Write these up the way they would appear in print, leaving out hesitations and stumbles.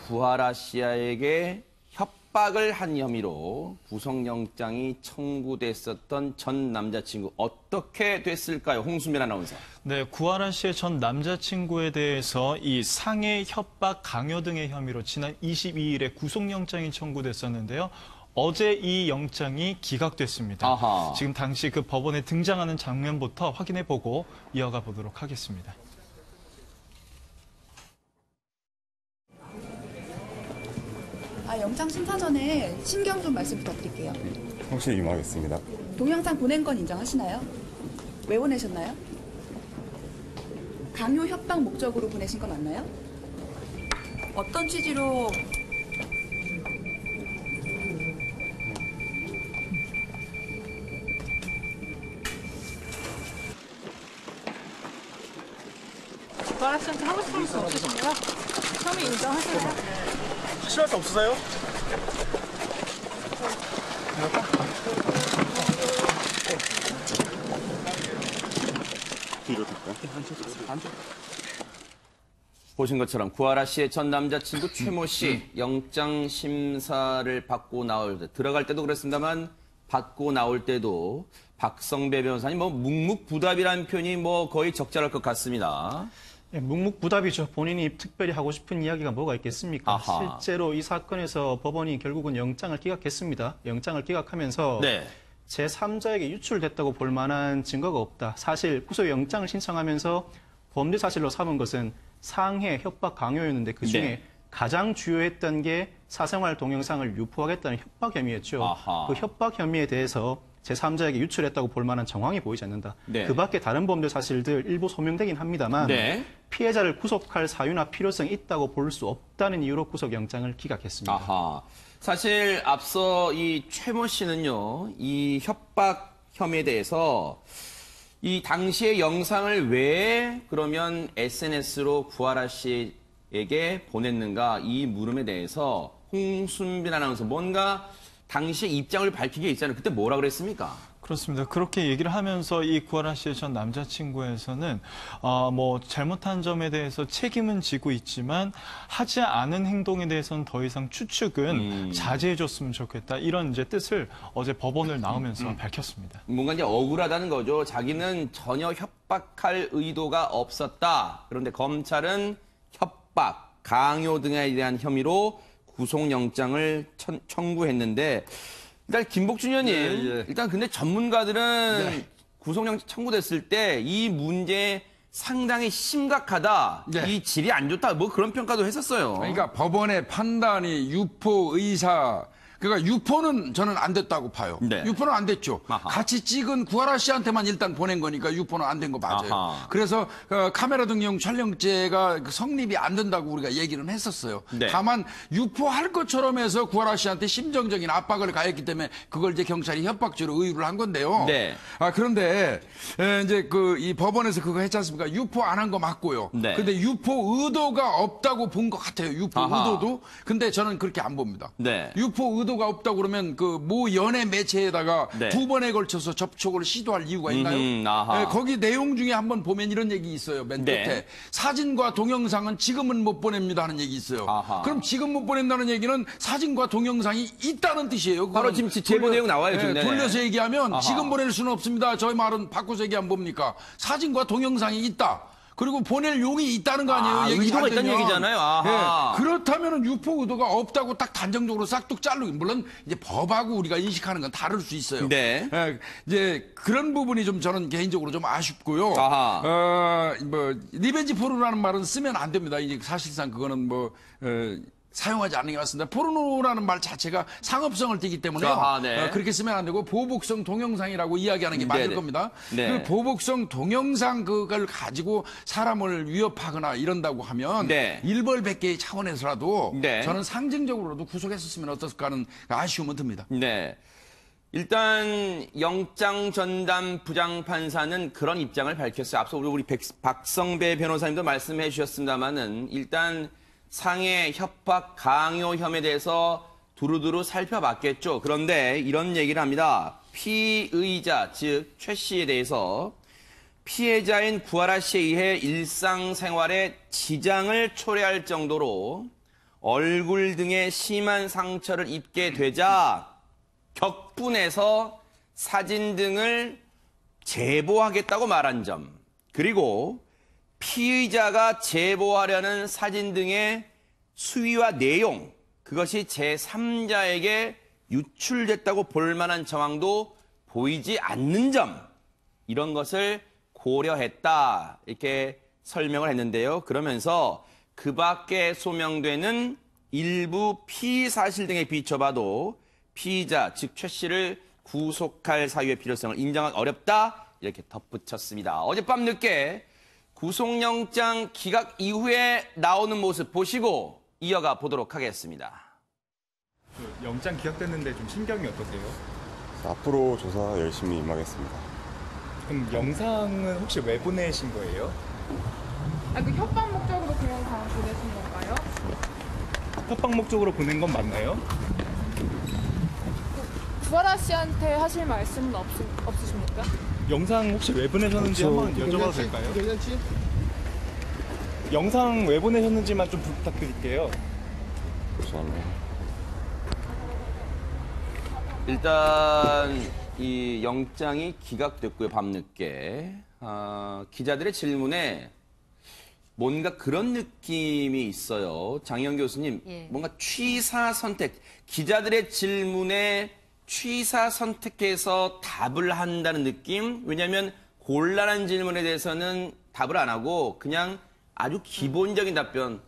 구하라 씨에게 협박을 한 혐의로 구속영장이 청구됐었던 전 남자친구 어떻게 됐을까요? 홍수민 아나운서. 네, 구하라 씨의 전 남자친구에 대해서 이 상해, 협박, 강요 등의 혐의로 지난 22일에 구속영장이 청구됐었는데요. 어제 이 영장이 기각됐습니다. 아하. 지금 당시 그 법원에 등장하는 장면부터 확인해보고 이어가 보도록 하겠습니다. 영장 심사 전에 심경 좀 말씀 부탁드릴게요. 확실히 임하겠습니다. 동영상 보낸 건 인정하시나요? 왜 보내셨나요? 강요 협박 목적으로 보내신 건 맞나요? 어떤 취지로 구하라 씨한테 하고 싶은 말씀 없으신가요? 혐의 인정하시나요? 하실 말씀 없으세요? 뒤로 될까요? 보신 것처럼 구하라 씨의 전 남자친구 최모 씨 영장 심사를 받고 나올 때, 들어갈 때도 그랬습니다만 받고 나올 때도 박성배 변호사님 묵묵부답이라는 표현이 거의 적절할 것 같습니다. 예, 묵묵부답이죠. 본인이 특별히 하고 싶은 이야기가 뭐가 있겠습니까? 아하. 실제로 이 사건에서 법원이 결국은 영장을 기각했습니다. 영장을 기각하면서 네. 제3자에게 유출됐다고 볼 만한 증거가 없다. 사실 구속영장을 신청하면서 범죄 사실로 삼은 것은 상해, 협박, 강요였는데 그중에 네. 가장 주요했던 게 사생활 동영상을 유포하겠다는 협박 혐의였죠. 아하. 그 협박 혐의에 대해서 제3자에게 유출했다고 볼 만한 정황이 보이지 않는다. 네. 그 밖에 다른 범죄 사실들 일부 소명되긴 합니다만 네. 피해자를 구속할 사유나 필요성이 있다고 볼 수 없다는 이유로 구속영장을 기각했습니다. 아하. 사실 앞서 이 최모 씨는요, 이 협박 혐의에 대해서 이 당시의 영상을 왜 그러면 SNS로 구하라 씨에게 보냈는가 이 물음에 대해서 홍순빈 아나운서 뭔가 당시의 입장을 밝힌 게 있잖아요. 그때 뭐라 그랬습니까? 그렇습니다. 그렇게 얘기를 하면서 이 구하라 씨의 전 남자친구에서는 잘못한 점에 대해서 책임은 지고 있지만 하지 않은 행동에 대해서는 더 이상 추측은 자제해줬으면 좋겠다. 이런 이제 뜻을 어제 법원을 나오면서 밝혔습니다. 뭔가 이제 억울하다는 거죠. 자기는 전혀 협박할 의도가 없었다. 그런데 검찰은 협박, 강요 등에 대한 혐의로 구속영장을 청구했는데 일단 김복준 의원님, 일단 근데 전문가들은 구속영장 청구됐을 때 이 문제 상당히 심각하다, 이 질이 안 좋다, 그런 평가도 했었어요. 그러니까 법원의 판단이 유포 의사, 그러니까 유포는 저는 안 됐다고 봐요. 네. 유포는 안 됐죠. 아하. 같이 찍은 구하라 씨한테만 일단 보낸 거니까 유포는 안 된 거 맞아요. 아하. 그래서 카메라 등용 촬영죄가 성립이 안 된다고 우리가 얘기는 했었어요. 네. 다만 유포할 것처럼 해서 구하라 씨한테 심정적인 압박을 가했기 때문에 그걸 이제 경찰이 협박죄로 의유를 한 건데요. 네. 그런데 이제 이 법원에서 그거 했지 않습니까? 유포 안 한 거 맞고요. 네. 근데 유포 의도가 없다고 본 것 같아요. 유포 아하. 의도도. 근데 저는 그렇게 안 봅니다. 네. 유포 의도가 없다고 그러면 모 연예 매체에다가 네. 2번에 걸쳐서 접촉을 시도할 이유가 있나요? 아하. 거기 내용 중에 한번 보면 이런 얘기 있어요. 맨 네. 끝에. 사진과 동영상은 지금은 못 보냅니다 하는 얘기 있어요. 아하. 그럼 지금 못 보낸다는 얘기는 사진과 동영상이 있다는 뜻이에요. 바로 지금 제보 내용 나와요, 지금. 네네. 돌려서 얘기하면 아하. 지금 보낼 수는 없습니다. 저희 말은 바꿔서 얘기하면 뭡니까? 사진과 동영상이 있다. 그리고 보낼 용이 있다는 거 아니에요? 얘기 의도가 잘 있다는 되면. 얘기잖아요. 아하. 그렇다면 유포 의도가 없다고 딱 단정적으로 싹둑 자르고, 물론 이제 법하고 우리가 인식하는 건 다를 수 있어요. 네. 이제 그런 부분이 좀 저는 개인적으로 좀 아쉽고요. 아하. 리벤지 포르노라는 말은 쓰면 안 됩니다. 이제 사실상 그거는 사용하지 않는 게 맞습니다. 포르노라는 말 자체가 상업성을 띠기 때문에요. 아하, 네. 그렇게 쓰면 안 되고 보복성 동영상이라고 이야기하는 게 맞을 네네. 겁니다. 네. 그 보복성 동영상 그걸 가지고 사람을 위협하거나 이런다고 하면 네. 일벌백계의 차원에서라도 네. 저는 상징적으로라도 구속했었으면 어떨까 하는 아쉬움은 듭니다. 네. 일단 영장 전담 부장판사는 그런 입장을 밝혔어요. 앞서 우리 박성배 변호사님도 말씀해 주셨습니다만은 일단 상해, 협박, 강요 혐의에 대해서 두루두루 살펴봤겠죠. 그런데 이런 얘기를 합니다. 피의자, 즉 최 씨에 대해서 피해자인 구하라 씨에 의해 일상생활에 지장을 초래할 정도로 얼굴 등에 심한 상처를 입게 되자 격분해서 사진 등을 제보하겠다고 말한 점, 그리고 피의자가 제보하려는 사진 등의 수위와 내용, 그것이 제3자에게 유출됐다고 볼 만한 정황도 보이지 않는 점, 이런 것을 고려했다, 이렇게 설명을 했는데요. 그러면서 그 밖에 소명되는 일부 피의 사실 등에 비춰봐도 피의자, 즉 최 씨를 구속할 사유의 필요성을 인정하기 어렵다, 이렇게 덧붙였습니다. 어젯밤 늦게 구속영장 기각 이후에 나오는 모습 보시고 이어가 보도록 하겠습니다. 영장 기각됐는데 좀 심경이 어떠세요? 앞으로 조사 열심히 임하겠습니다. 그럼 영상은 혹시 왜 보내신 거예요? 그 협박 목적으로 그 영상 보내신 건가요? 협박 목적으로 보낸 건 맞나요? 구하라 씨한테 하실 말씀은 없으십니까? 영상 혹시 왜 보내셨는지 한번 여쭤봐도 될까요? 영상 왜 보내셨는지만 좀 부탁드릴게요. 잠시만요. 일단 이 영장이 기각됐고요. 밤늦게 기자들의 질문에 뭔가 그런 느낌이 있어요. 장희영 교수님, 뭔가 취사 선택, 기자들의 질문에 취사 선택해서 답을 한다는 느낌? 왜냐하면 곤란한 질문에 대해서는 답을 안 하고 그냥 아주 기본적인 답변,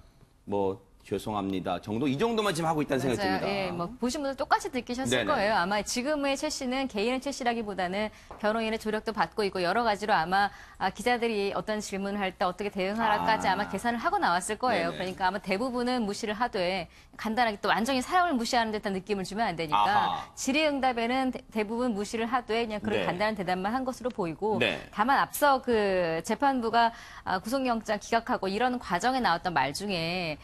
뭐 죄송합니다 정도, 이 정도만 지금 하고 있다는 생각이 듭니다. 예, 뭐 보신 분들 똑같이 느끼셨을 네네. 거예요. 아마 지금의 최 씨는 개인의 최 씨라기보다는 변호인의 조력도 받고 있고 여러 가지로 아마 기자들이 어떤 질문을 할 때 어떻게 대응하라까지 아마 계산을 하고 나왔을 거예요. 네네. 그러니까 아마 대부분은 무시를 하되 간단하게 또 완전히 사람을 무시하는 듯한 느낌을 주면 안 되니까 아하. 질의응답에는 대부분 무시를 하되 그냥 그런 네. 간단한 대답만 한 것으로 보이고 네. 다만 앞서 그 재판부가 구속영장 기각하고 이런 과정에 나왔던 말 중에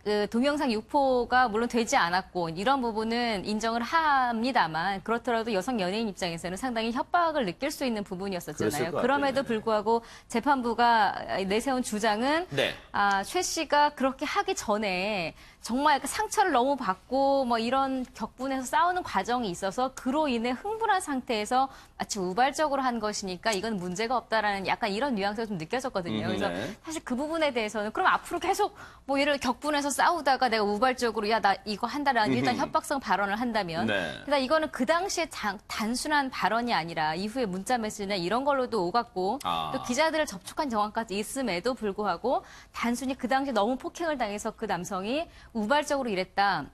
그 동영상 유포가 물론 되지 않았고 이런 부분은 인정을 합니다만 그렇더라도 여성 연예인 입장에서는 상당히 협박을 느낄 수 있는 그랬을 부분이었었잖아요. 것 그럼에도 같아요. 불구하고 재판부가 내세운 주장은 네. 최 씨가 그렇게 하기 전에 정말 그 상처를 너무 받고 뭐 이런 격분해서 싸우는 과정이 있어서 그로 인해 흥분한 상태에서 마치 우발적으로 한 것이니까 이건 문제가 없다라는 약간 이런 뉘앙스가 좀 느껴졌거든요. 그래서 네. 사실 그 부분에 대해서는 그럼 앞으로 계속 뭐 예를 들어 격분해서 싸우다가 내가 우발적으로 야 나 이거 한다라는 일단 협박성 발언을 한다면 네. 그러니까 이거는 그 당시에 단순한 발언이 아니라 이후에 문자 메시지나 이런 걸로도 오갔고 또 기자들을 접촉한 정황까지 있음에도 불구하고 단순히 그 당시에 너무 폭행을 당해서 그 남성이 우발적으로 이랬다.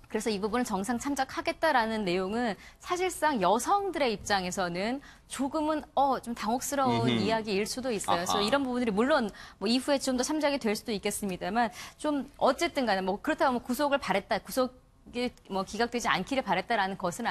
그래서 이 부분은 정상 참작하겠다라는 내용은 사실상 여성들의 입장에서는 조금은 좀 당혹스러운 이야기일 수도 있어요. 그래서 이런 부분들이 물론 뭐 이후에 좀 더 참작이 될 수도 있겠습니다만 좀 어쨌든 간에 뭐 그렇다고 뭐 구속을 바랬다. 뭐 기각되지 않기를 바랬다라는 것은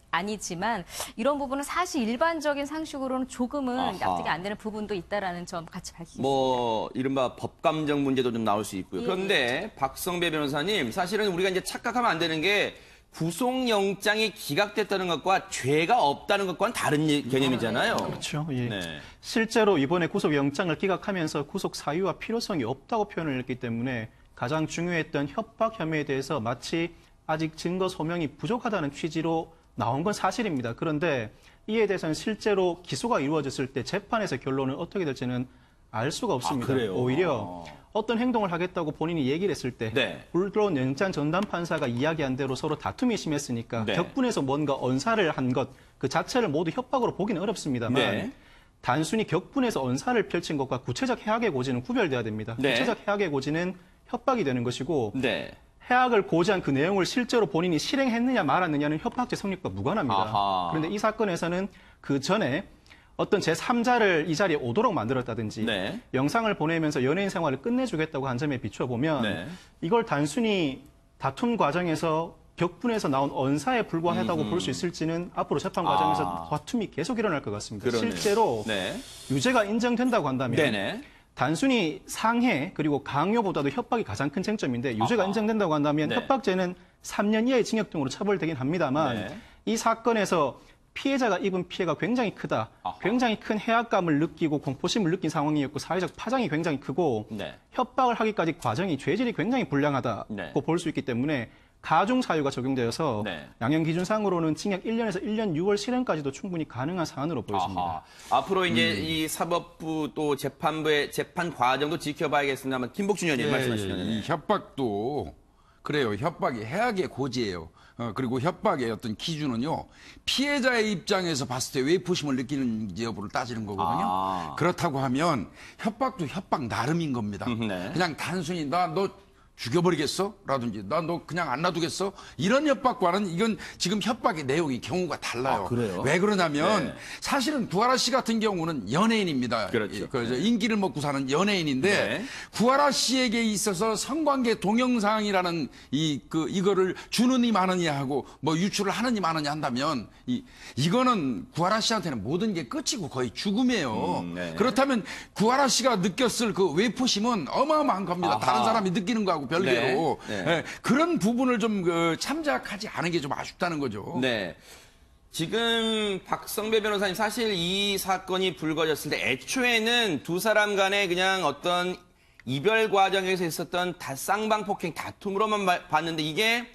아니지만 이런 부분은 사실 일반적인 상식으로는 조금은 납득이 안 되는 부분도 있다라는 점 같이 밝히겠습니다. 뭐 이른바 법감정 문제도 좀 나올 수 있고요. 그런데 박성배 변호사님, 사실은 우리가 이제 착각하면 안 되는 게 구속영장이 기각됐다는 것과 죄가 없다는 것과는 다른 개념이잖아요. 그렇죠. 예. 네. 실제로 이번에 구속영장을 기각하면서 구속 사유와 필요성이 없다고 표현을 했기 때문에 가장 중요했던 협박 혐의에 대해서 마치 아직 증거 소명이 부족하다는 취지로 나온 건 사실입니다. 그런데 이에 대해서는 실제로 기소가 이루어졌을 때 재판에서 결론은 어떻게 될지는 알 수가 없습니다. 그래요? 오히려 어떤 행동을 하겠다고 본인이 얘기를 했을 때 네. 물론 영장 전담 판사가 이야기한 대로 서로 다툼이 심했으니까 네. 격분해서 뭔가 언사를 한 것 그 자체를 모두 협박으로 보기는 어렵습니다만 네. 단순히 격분해서 언사를 펼친 것과 구체적 해악의 고지는 구별돼야 됩니다. 네. 구체적 해악의 고지는 협박이 되는 것이고 네. 해악을 고지한 그 내용을 실제로 본인이 실행했느냐 말았느냐는 협박죄 성립과 무관합니다. 아하. 그런데 이 사건에서는 그 전에 어떤 제3자를 이 자리에 오도록 만들었다든지 네. 영상을 보내면서 연예인 생활을 끝내주겠다고 한 점에 비춰보면 네. 이걸 단순히 다툼 과정에서 격분해서 나온 언사에 불과하다고 볼 수 있을지는 앞으로 재판 과정에서 다툼이 계속 일어날 것 같습니다. 그러네요. 실제로 네. 유죄가 인정된다고 한다면 네네. 단순히 상해 그리고 강요보다도 협박이 가장 큰 쟁점인데 유죄가 인정된다고 한다면 네. 협박죄는 3년 이하의 징역 등으로 처벌되긴 합니다만 네. 이 사건에서 피해자가 입은 피해가 굉장히 크다. 아하. 굉장히 큰 해악감을 느끼고 공포심을 느낀 상황이었고 사회적 파장이 굉장히 크고 네. 협박을 하기까지 과정이 죄질이 굉장히 불량하다고 네. 볼 수 있기 때문에 가중 사유가 적용되어서 네. 양형 기준상으로는 징역 1년에서 1년 6월 실형까지도 충분히 가능한 사안으로 보여집니다. 아하. 앞으로 이제 이 사법부 또 재판부의 재판 과정도 지켜봐야겠습니다만 김복준 의원님 말씀하시면 이 협박도 그래요. 협박이 해악의 고지예요. 그리고 협박의 어떤 기준은요. 피해자의 입장에서 봤을 때 왜부심을 느끼는지 여부를 따지는 거거든요. 아. 그렇다고 하면 협박도 협박 나름인 겁니다. 네. 그냥 단순히 나 너 죽여버리겠어? 라든지 나 너 그냥 안 놔두겠어? 이런 협박과는 이건 지금 협박의 내용이 경우가 달라요. 아, 그래요? 왜 그러냐면 네. 사실은 구하라 씨 같은 경우는 연예인입니다. 그렇죠. 저 인기를 먹고 사는 연예인인데 네. 구하라 씨에게 있어서 성관계 동영상이라는 이거를 주느니 마느니 하고 뭐 유출을 하느니 마느니 한다면 이거는 구하라 씨한테는 모든 게 끝이고 거의 죽음이에요. 네. 그렇다면 구하라 씨가 느꼈을 그 외포심은 어마어마한 겁니다. 아하. 다른 사람이 느끼는 거하고 별개로 네. 네. 그런 부분을 좀 참작하지 않은 게 좀 아쉽다는 거죠. 네. 지금 박성배 변호사님 사실 이 사건이 불거졌을 때 애초에는 두 사람 간에 그냥 어떤 이별 과정에서 있었던 쌍방폭행 다툼으로만 봤는데 이게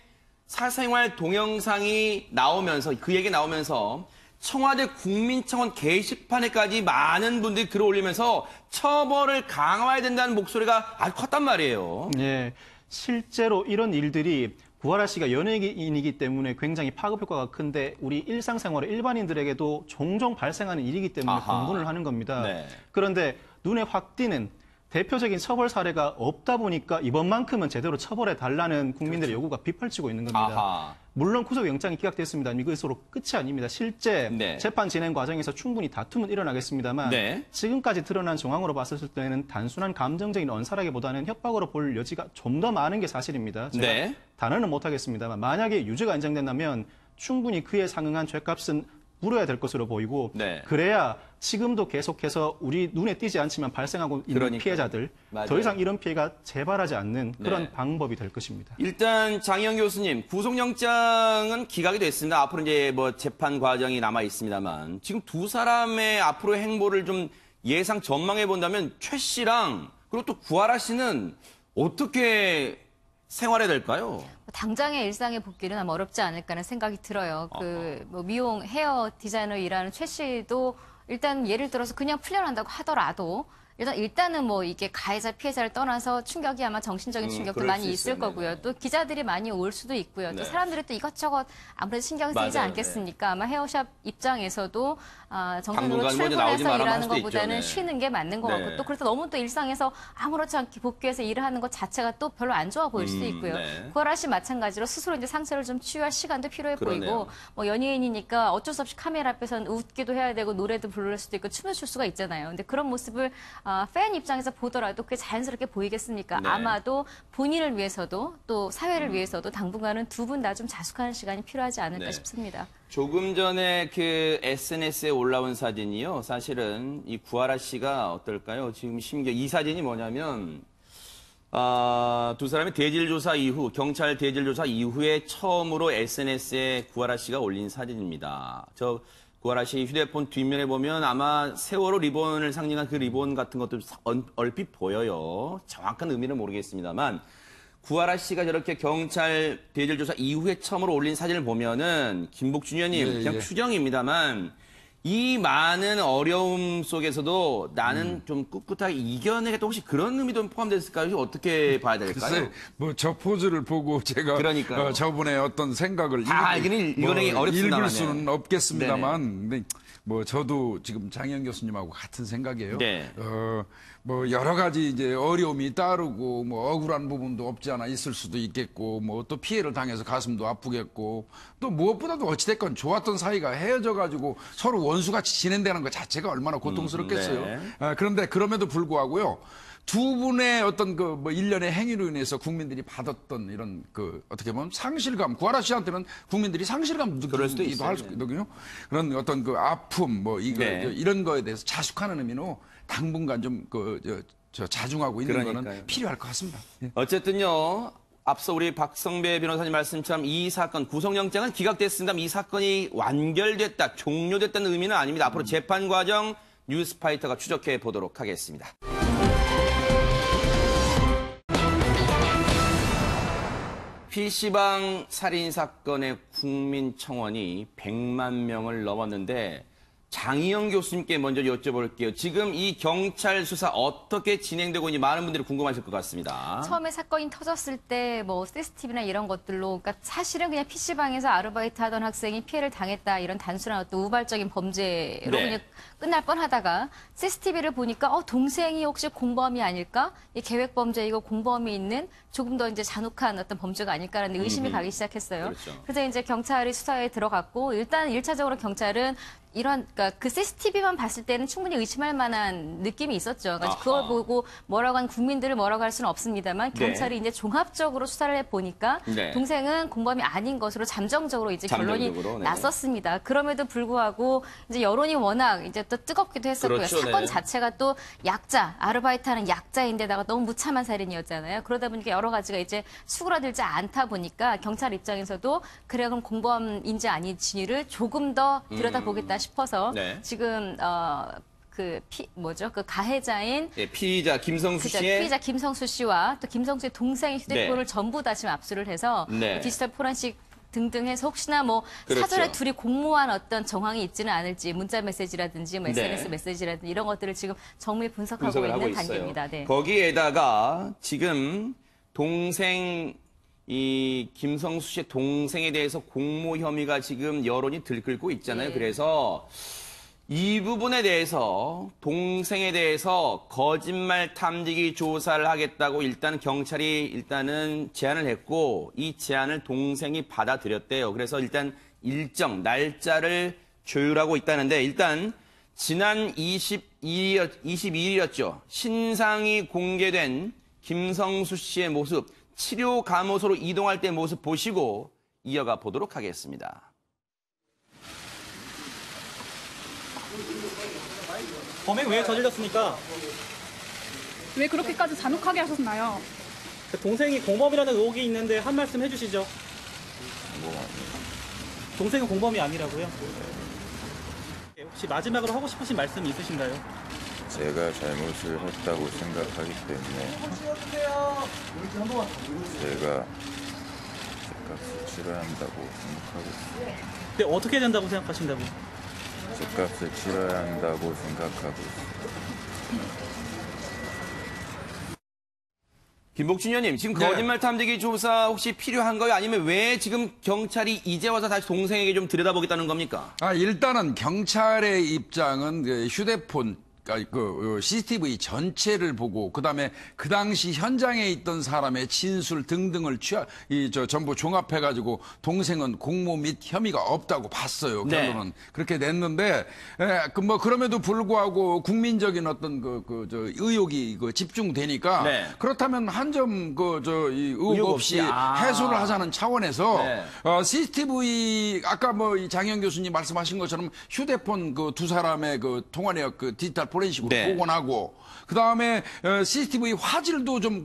사생활 동영상이 나오면서 그 얘기 나오면서 청와대 국민청원 게시판에까지 많은 분들이 글을 올리면서 처벌을 강화해야 된다는 목소리가 아주 컸단 말이에요. 네, 실제로 이런 일들이 구하라 씨가 연예인이기 때문에 굉장히 파급 효과가 큰데 우리 일상생활의 일반인들에게도 종종 발생하는 일이기 때문에 아하. 공분을 하는 겁니다. 네. 그런데 눈에 확 띄는 대표적인 처벌 사례가 없다 보니까 이번만큼은 제대로 처벌해 달라는 국민들의 요구가 빗발치고 있는 겁니다. 아하. 물론 구속영장이 기각됐습니다. 이것으로 끝이 아닙니다. 실제 네. 재판 진행 과정에서 충분히 다툼은 일어나겠습니다만 네. 지금까지 드러난 정황으로 봤을 때는 단순한 감정적인 언사라기보다는 협박으로 볼 여지가 좀 더 많은 게 사실입니다. 제가 네. 단언은 못하겠습니다만 만약에 유죄가 인정된다면 충분히 그에 상응한 죄값은 물어야 될 것으로 보이고 네. 그래야 지금도 계속해서 우리 눈에 띄지 않지만 발생하고 있는 그러니까요. 피해자들 맞아요. 더 이상 이런 피해가 재발하지 않는 그런 네. 방법이 될 것입니다. 일단 장희영 교수님 구속영장은 기각이 됐습니다. 앞으로 이제 뭐 재판 과정이 남아 있습니다만 지금 두 사람의 앞으로의 행보를 좀 예상 전망해 본다면 최 씨랑 그리고 또 구하라 씨는 어떻게 생활해야 될까요? 당장의 일상의 복귀는 아마 어렵지 않을까라는 생각이 들어요. 뭐 미용 헤어 디자이너 일하는 최 씨도 일단 예를 들어서 그냥 풀려난다고 하더라도 일단은 뭐 이게 가해자 피해자를 떠나서 충격이 아마 정신적인 충격도 그럴 많이 수 있을 있어요. 거고요. 네네. 또 기자들이 많이 올 수도 있고요. 네. 또 사람들이 또 이것저것 아무래도 신경 쓰이지 맞아요. 않겠습니까? 아마 헤어샵 입장에서도 정상적으로 당분간 먼저 나오지 출근해서 말아만 할 일하는 수도 있죠. 것보다는 네. 쉬는 게 맞는 것 네. 같고 또 그래서 너무 또 일상에서 아무렇지 않게 복귀해서 일을 하는 것 자체가 또 별로 안 좋아 보일 수도 있고요. 네. 구하라 씨 마찬가지로 스스로 이제 상처를 좀 치유할 시간도 필요해 그러네요. 보이고 뭐 연예인이니까 어쩔 수 없이 카메라 앞에서는 웃기도 해야 되고 노래도 부를 수도 있고 춤을 출 수가 있잖아요. 근데 그런 모습을 팬 입장에서 보더라도 그게 자연스럽게 보이겠습니까? 네. 아마도 본인을 위해서도 또 사회를 위해서도 당분간은 두 분 다 좀 자숙하는 시간이 필요하지 않을까 네. 싶습니다. 조금 전에 그 SNS에 올라온 사진이요. 사실은 이 구하라 씨가 어떨까요? 지금 심지어 이 사진이 뭐냐면 두 사람의 대질조사 이후 경찰 대질조사 이후에 처음으로 SNS에 구하라 씨가 올린 사진입니다. 저 구하라 씨 휴대폰 뒷면에 보면 아마 세월호 리본을 상징한 그 리본 같은 것도 얼핏 보여요. 정확한 의미는 모르겠습니다만 구하라 씨가 저렇게 경찰 대질조사 이후에 처음으로 올린 사진을 보면은 김복준 의원님 예, 그냥 예. 추정입니다만 이 많은 어려움 속에서도 나는 좀 꿋꿋하게 이겨내겠다 혹시 그런 의미도 포함됐을까요? 이거 어떻게 봐야 될까요? 글쎄, 뭐 저 포즈를 보고 제가 그러니까요. 저분의 어떤 생각을 다 알기는 읽어내기 어렵습니다만. 읽을 수는 없겠습니다만, 근데 뭐 저도 지금 장희영 교수님하고 같은 생각이에요. 네. 뭐 여러 가지 이제 어려움이 따르고 뭐 억울한 부분도 없지 않아 있을 수도 있겠고 뭐 또 피해를 당해서 가슴도 아프겠고 또 무엇보다도 어찌됐건 좋았던 사이가 헤어져 가지고 서로 원수같이 지낸다는 것 자체가 얼마나 고통스럽겠어요. 네. 그런데 그럼에도 불구하고요. 두 분의 어떤 그 뭐 일련의 행위로 인해서 국민들이 받았던 이런 그 어떻게 보면 상실감, 구하라 씨한테는 국민들이 상실감 그럴 수도 느끼기도 할 수 있어요. 있거든요. 그런 어떤 그 아픔 뭐 이거 네. 이런 거에 대해서 자숙하는 의미로 당분간 좀 저 자중하고 있는 그러니까요. 거는 필요할 것 같습니다. 예. 어쨌든요. 앞서 우리 박성배 변호사님 말씀처럼 이 사건 구속영장은 기각됐습니다. 이 사건이 완결됐다, 종료됐다는 의미는 아닙니다. 앞으로 재판 과정 뉴스파이터가 추적해 보도록 하겠습니다. PC방 살인 사건의 국민청원이 100만 명을 넘었는데 장희영 교수님께 먼저 여쭤볼게요. 지금 이 경찰 수사 어떻게 진행되고 있는지 많은 분들이 궁금하실 것 같습니다. 처음에 사건이 터졌을 때 뭐 CCTV나 이런 것들로 그러니까 사실은 그냥 PC방에서 아르바이트 하던 학생이 피해를 당했다 이런 단순한 어떤 우발적인 범죄로 네. 그냥 끝날 뻔하다가 CCTV를 보니까 동생이 혹시 공범이 아닐까? 이 계획 범죄이고 공범이 있는 조금 더 이제 잔혹한 어떤 범죄가 아닐까라는 의심이 가기 시작했어요. 그렇죠. 그래서 이제 경찰이 수사에 들어갔고 일단 1차적으로 경찰은 그러니까 그 CCTV만 봤을 때는 충분히 의심할 만한 느낌이 있었죠. 그러니까 그걸 보고 뭐라고 한 국민들을 뭐라고 할 수는 없습니다만 경찰이 이제 종합적으로 수사를 해보니까 네. 동생은 공범이 아닌 것으로 잠정적으로 이제 결론이 잠정적으로, 네. 났었습니다. 그럼에도 불구하고 이제 여론이 워낙 이제 또 뜨겁기도 했었고요. 그렇죠, 사건 네. 자체가 또 약자, 아르바이트하는 약자인데다가 너무 무참한 살인이었잖아요. 그러다 보니까 여러 가지가 이제 수그러들지 않다 보니까 경찰 입장에서도 그래 그럼 공범인지 아닌지를 조금 더 들여다보겠다 싶어서 네. 지금 그 가해자인 예, 피의자 김성수 그죠. 씨의 피의자 김성수 씨와 또 김성수의 동생의 휴대폰을 네. 전부 다 지금 압수를 해서 네. 디지털 포렌식 등등 해서 혹시나 뭐 그렇죠. 사전에 둘이 공모한 어떤 정황이 있지는 않을지 문자 메시지라든지 뭐 SNS 네. 메시지라든지 이런 것들을 지금 정밀 분석하고 분석을 있는 하고 있어요. 단계입니다. 네. 거기에다가 지금 동생 이 김성수 씨의 동생에 대해서 공모 혐의가 지금 여론이 들끓고 있잖아요. 예. 그래서 이 부분에 대해서 동생에 대해서 거짓말 탐지기 조사를 하겠다고 일단 경찰이 일단은 제안을 했고 이 제안을 동생이 받아들였대요. 그래서 일단 일정 날짜를 조율하고 있다는데 일단 지난 22일이었죠. 신상이 공개된 김성수 씨의 모습, 치료 감호소로 이동할 때 모습 보시고 이어가 보도록 하겠습니다. 범행 왜 저질렀습니까? 왜 그렇게까지 잔혹하게 하셨나요? 동생이 공범이라는 의혹이 있는데 한 말씀 해주시죠. 동생은 공범이 아니라고요? 혹시 마지막으로 하고 싶으신 말씀 있으신가요? 제가 잘못을 했다고 생각하기 때문에 제가 죗값을 치러야 한다고 생각하고 있습니다. 근데 어떻게 된다고 생각하신다고요? 죗값을 치러야 한다고 생각하고 있습니다. 김복준 의원님, 지금 네. 거짓말 탐지기 조사 혹시 필요한가요? 아니면 왜 지금 경찰이 이제 와서 다시 동생에게 좀 들여다보겠다는 겁니까? 일단은 경찰의 입장은 그 휴대폰 그 CCTV 전체를 보고 그다음에 그 당시 현장에 있던 사람의 진술 등등을 전부 종합해 가지고 동생은 공모 및 혐의가 없다고 봤어요. 네. 결론은 그렇게 냈는데 그럼에도 불구하고 국민적인 어떤 의혹이 집중되니까 네. 그렇다면 한 점 의혹 없이 해소를 하자는 차원에서 네. CCTV 아까 이 장영 교수님 말씀하신 것처럼 휴대폰 그 두 사람의 그 통화 내역 그 디지털 포렌식으로 네. 복원하고 그다음에 CCTV 화질도 좀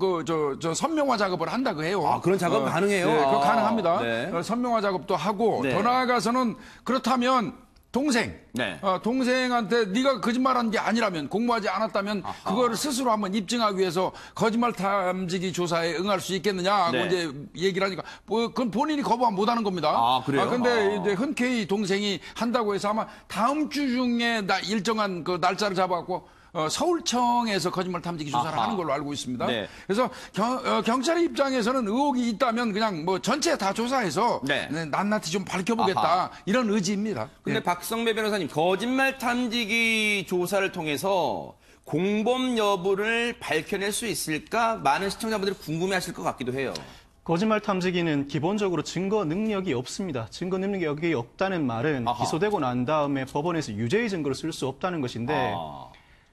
선명화 작업을 한다고 해요. 그런 작업 가능해요? 네, 그거 가능합니다. 네. 선명화 작업도 하고 네. 더 나아가서는 그렇다면 동생, 네. 동생한테 네가 거짓말한 게 아니라면 공모하지 않았다면 그거를 스스로 한번 입증하기 위해서 거짓말 탐지기 조사에 응할 수 있겠느냐 하고 네. 이제 얘기를 하니까 그건 본인이 거부하면 못하는 겁니다. 그래요? 근데 이제 흔쾌히 동생이 한다고 해서 아마 다음 주 중에 일정한 그 날짜를 잡아갖고 서울청에서 거짓말 탐지기 조사를 하는 걸로 알고 있습니다. 네. 그래서 경찰의 입장에서는 의혹이 있다면 그냥 전체 다 조사해서 네. 낱낱이 좀 밝혀보겠다 이런 의지입니다. 근데 예. 박성배 변호사님, 거짓말 탐지기 조사를 통해서 공범 여부를 밝혀낼 수 있을까? 많은 시청자분들이 궁금해하실 것 같기도 해요. 거짓말 탐지기는 기본적으로 증거 능력이 없습니다. 증거 능력이 없다는 말은 기소되고 난 다음에 법원에서 유죄의 증거를 쓸 수 없다는 것인데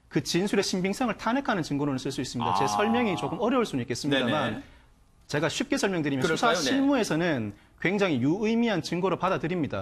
그 진술의 신빙성을 탄핵하는 증거로는 쓸 수 있습니다. 제 설명이 조금 어려울 수는 있겠습니다만 네네. 제가 쉽게 설명드리면 그럴까요? 수사 실무에서는 굉장히 유의미한 증거로 받아들입니다.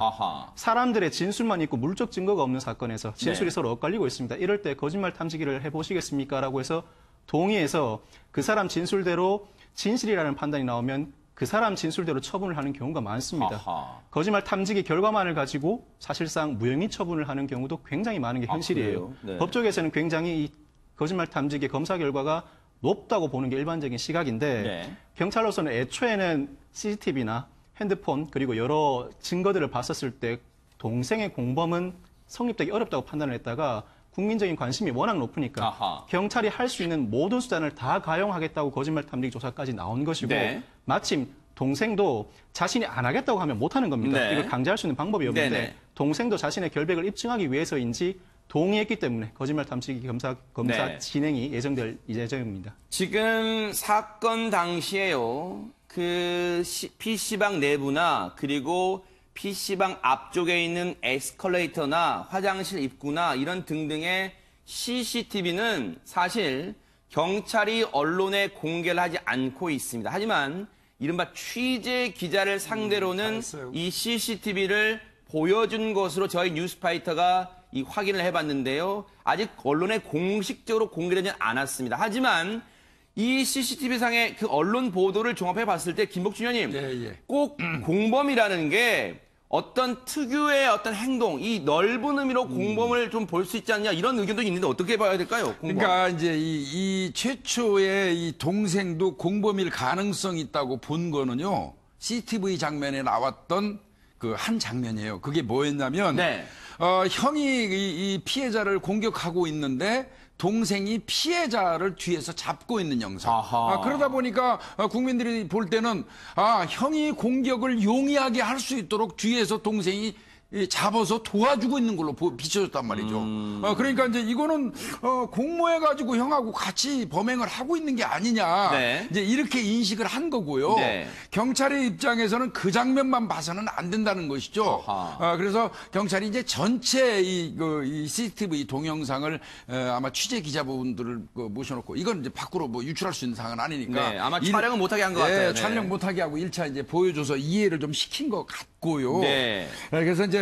사람들의 진술만 있고 물적 증거가 없는 사건에서 진술이 네. 서로 엇갈리고 있습니다. 이럴 때 거짓말 탐지기를 해보시겠습니까? 라고 해서 동의해서 그 사람 진술대로 진실이라는 판단이 나오면 그 사람 진술대로 처분을 하는 경우가 많습니다. 아하. 거짓말 탐지기 결과만을 가지고 사실상 무혐의 처분을 하는 경우도 굉장히 많은 게 현실이에요. 그래요? 네. 법조계에서는 굉장히 이 거짓말 탐지기 검사 결과가 높다고 보는 게 일반적인 시각인데 네. 경찰로서는 애초에는 CCTV나 핸드폰 그리고 여러 증거들을 봤었을 때 동생의 공범은 성립되기 어렵다고 판단을 했다가 국민적인 관심이 워낙 높으니까 아하. 경찰이 할 수 있는 모든 수단을 다 가용하겠다고 거짓말 탐지기 조사까지 나온 것이고 네. 마침 동생도 자신이 안 하겠다고 하면 못 하는 겁니다. 네. 이걸 강제할 수 있는 방법이 없는데 네네. 동생도 자신의 결백을 입증하기 위해서인지 동의했기 때문에 거짓말 탐지기 검사 네. 진행이 예정될 예정입니다. 지금 사건 당시에요. 그 PC방 내부나 그리고 PC방 앞쪽에 있는 에스컬레이터나 화장실 입구나 이런 등등의 CCTV는 사실 경찰이 언론에 공개를 하지 않고 있습니다. 하지만 이른바 취재 기자를 상대로는 이 CCTV를 보여준 것으로 저희 뉴스파이터가 이 확인을 해봤는데요. 아직 언론에 공식적으로 공개되지 않았습니다. 하지만 이 CCTV상의 그 언론 보도를 종합해 봤을 때 김복준 의원님 예. 꼭 공범이라는 게 어떤 특유의 어떤 행동, 이 넓은 의미로 공범을 좀 볼 수 있지 않냐 이런 의견도 있는데 어떻게 봐야 될까요? 공범. 그러니까 이제 이 최초의 이 동생도 공범일 가능성이 있다고 본 거는요. CCTV 장면에 나왔던 그 한 장면이에요. 그게 뭐였냐면 네. 형이 이 피해자를 공격하고 있는데 동생이 피해자를 뒤에서 잡고 있는 영상. 아하. 그러다 보니까 국민들이 볼 때는 형이 공격을 용이하게 할 수 있도록 뒤에서 동생이 잡아서 도와주고 있는 걸로 비춰졌단 말이죠. 그러니까 이제 이거는 공모해가지고 형하고 같이 범행을 하고 있는 게 아니냐. 네. 이제 이렇게 인식을 한 거고요. 네. 경찰의 입장에서는 그 장면만 봐서는 안 된다는 것이죠. 그래서 경찰이 이제 전체 이 CCTV 동영상을 아마 취재 기자분들을 모셔놓고 이건 이제 밖으로 뭐 유출할 수 있는 사항은 아니니까. 네, 아마 촬영은 못하게 한 것 같아요. 네. 촬영 못하게 하고 1차 이제 보여줘서 이해를 좀 시킨 것 같고요. 네. 그래서 이제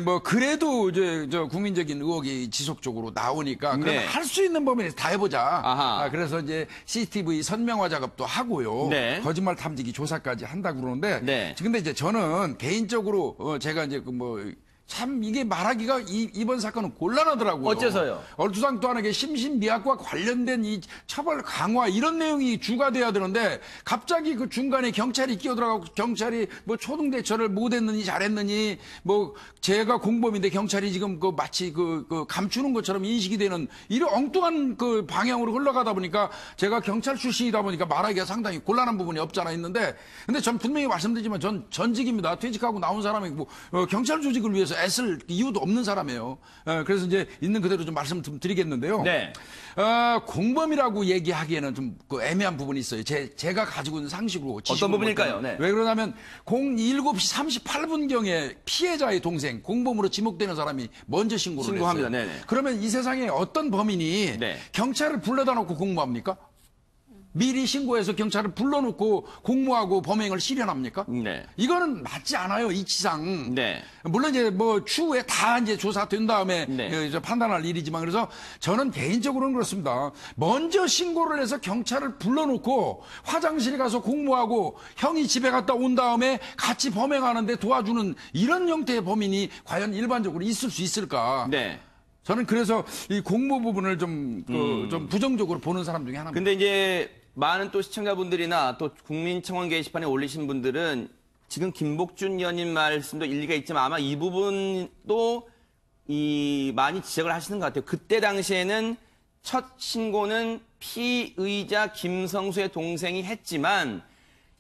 뭐 그래도 이제 저 국민적인 의혹이 지속적으로 나오니까 그럼 네. 할 수 있는 범위에서 다 해보자. 아하. 그래서 이제 CCTV 선명화 작업도 하고요. 네. 거짓말 탐지기 조사까지 한다고 그러는데. 네. 근데 이제 저는 개인적으로 제가 이제 참 이게 말하기가 이번 사건은 곤란하더라고요. 어째서요? 얼토당토하게 심신미약과 관련된 이 처벌 강화 이런 내용이 주가 돼야 되는데 갑자기 그 중간에 경찰이 끼어들어가고 경찰이 뭐 초등대처를 못했느니 잘했느니 뭐 제가 공범인데 경찰이 지금 마치 감추는 것처럼 인식이 되는 이런 엉뚱한 그 방향으로 흘러가다 보니까 제가 경찰 출신이다 보니까 말하기가 상당히 곤란한 부분이 없잖아 있는데 근데 전 분명히 말씀드리지만 전 전직입니다. 퇴직하고 나온 사람이고 경찰 조직을 위해서 애쓸 이유도 없는 사람이에요. 그래서 이제 있는 그대로 좀 말씀 좀 드리겠는데요. 네. 공범이라고 얘기하기에는 좀 애매한 부분이 있어요. 제가 가지고 있는 상식으로. 어떤 부분일까요? 네. 왜 그러냐면 7시 38분경에 피해자의 동생 공범으로 지목되는 사람이 먼저 신고를 신고합니다. 했어요. 네네. 그러면 이 세상에 어떤 범인이 네. 경찰을 불러다 놓고 공모합니까? 미리 신고해서 경찰을 불러놓고 공모하고 범행을 실현합니까? 네. 이거는 맞지 않아요, 이치상. 네. 물론 이제 뭐 추후에 다 이제 조사된 다음에 네. 이제 판단할 일이지만 그래서 저는 개인적으로는 그렇습니다. 먼저 신고를 해서 경찰을 불러놓고 화장실에 가서 공모하고 형이 집에 갔다 온 다음에 같이 범행하는데 도와주는 이런 형태의 범인이 과연 일반적으로 있을 수 있을까? 네. 저는 그래서 이 공모 부분을 좀 부정적으로 보는 사람 중에 하나입니다. 근데 이제 많은 또 시청자분들이나 또 국민청원 게시판에 올리신 분들은 지금 김복준 의원님 말씀도 일리가 있지만 아마 이 부분도 많이 지적을 하시는 것 같아요. 그때 당시에는 첫 신고는 피의자 김성수의 동생이 했지만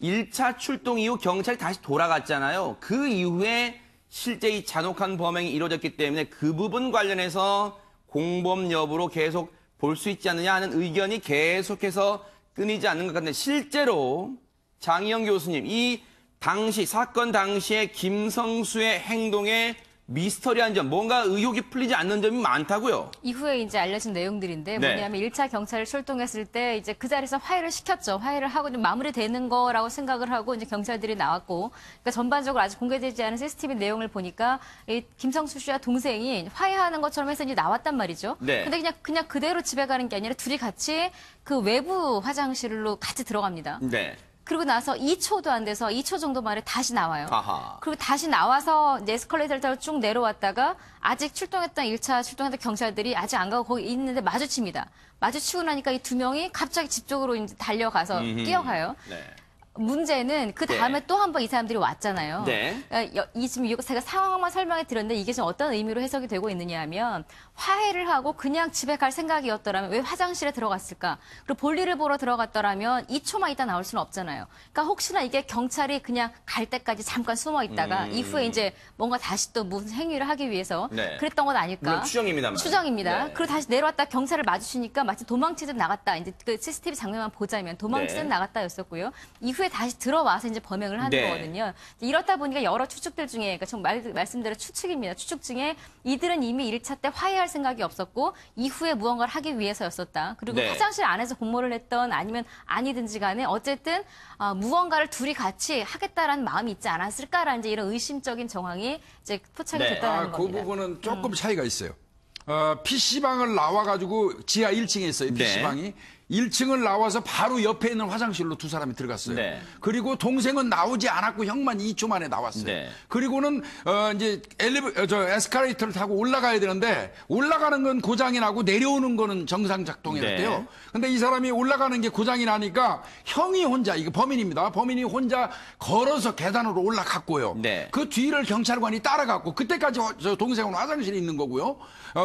1차 출동 이후 경찰이 다시 돌아갔잖아요. 그 이후에 실제 이 잔혹한 범행이 이루어졌기 때문에 그 부분 관련해서 공범 여부로 계속 볼 수 있지 않느냐 하는 의견이 계속해서 끊이지 않는 것 같은데 실제로 장희영 교수님 이 당시 사건 당시에 김성수의 행동에 미스터리한 점, 뭔가 의혹이 풀리지 않는 점이 많다고요. 이후에 이제 알려진 내용들인데 네. 뭐냐면 1차 경찰이 출동했을 때 이제 그 자리에서 화해를 시켰죠. 화해를 하고 좀 마무리되는 거라고 생각을 하고 이제 경찰들이 나왔고, 그러니까 전반적으로 아직 공개되지 않은 CCTV 내용을 보니까 이 김성수 씨와 동생이 화해하는 것처럼 해서 이제 나왔단 말이죠. 네. 근데 그냥 그대로 집에 가는 게 아니라 둘이 같이 그 외부 화장실로 같이 들어갑니다. 네. 그리고 나서 2초도 안 돼서 2초 정도 만에 다시 나와요. 아하. 그리고 다시 나와서 이제 에스컬레이터를 타고 쭉 내려왔다가 아직 1차 출동했던 경찰들이 아직 안 가고 거기 있는데 마주칩니다. 마주치고 나니까 이 두 명이 갑자기 집 쪽으로 이제 달려가서 뛰어가요. 네. 문제는 그 다음에 네. 또 한 번 이 사람들이 왔잖아요. 네. 그러니까 지금 제가 상황만 설명해 드렸는데 이게 지금 어떤 의미로 해석이 되고 있느냐 하면 화해를 하고 그냥 집에 갈 생각이었더라면 왜 화장실에 들어갔을까? 그리고 볼일을 보러 들어갔더라면 2초만 있다 나올 수는 없잖아요. 그러니까 혹시나 이게 경찰이 그냥 갈 때까지 잠깐 숨어 있다가 이후에 이제 뭔가 다시 또 무슨 행위를 하기 위해서 네. 그랬던 건 아닐까? 물론 추정입니다만. 추정입니다. 네. 그리고 다시 내려왔다 경찰을 마주치니까 마치 도망치듯 나갔다. 이제 그 CCTV 장면만 보자면 도망치듯 네. 나갔다였었고요. 이후에 다시 들어와서 이제 범행을 하는 네. 거거든요. 이렇다 보니까 여러 추측들 중에, 그러니까 좀 말씀대로 추측입니다. 추측 중에 이들은 이미 1차 때 화해할 생각이 없었고 이후에 무언가를 하기 위해서였었다. 그리고 네. 화장실 안에서 공모를 했던 아니면 아니든지 간에 어쨌든 무언가를 둘이 같이 하겠다라는 마음이 있지 않았을까라는 이제 이런 의심적인 정황이 이제 포착이 네. 됐다는 그 겁니다. 부분은 조금 차이가 있어요. PC방을 나와가지고 지하 1층에 있어요, PC방이. 1층을 나와서 바로 옆에 있는 화장실로 두 사람이 들어갔어요. 네. 그리고 동생은 나오지 않았고 형만 2초 만에 나왔어요. 네. 그리고는 이제 에스컬레이터를 타고 올라가야 되는데 올라가는 건 고장이 나고 내려오는 거는 정상 작동이었대요. 네. 근데 이 사람이 올라가는 게 고장이 나니까 형이 혼자, 이거 범인입니다. 범인이 혼자 걸어서 계단으로 올라갔고요. 네. 그 뒤를 경찰관이 따라갔고 그때까지 저 동생은 화장실에 있는 거고요.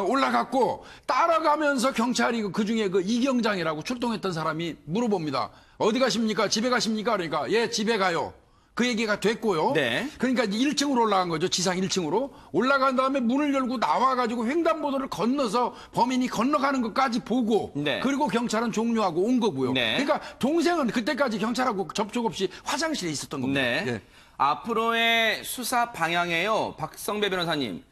올라갔고 따라가면서 경찰이 그 중에 그 이경장이라고 출동했던 사람이 물어봅니다. 어디 가십니까? 집에 가십니까? 그러니까 예, 집에 가요. 그 얘기가 됐고요. 네. 그러니까 1층으로 올라간 거죠. 지상 1층으로. 올라간 다음에 문을 열고 나와가지고 횡단보도를 건너서 범인이 건너가는 것까지 보고 네. 그리고 경찰은 종료하고 온 거고요. 네. 그러니까 동생은 그때까지 경찰하고 접촉 없이 화장실에 있었던 겁니다. 네. 예. 앞으로의 수사 방향에요. 박성배 변호사님.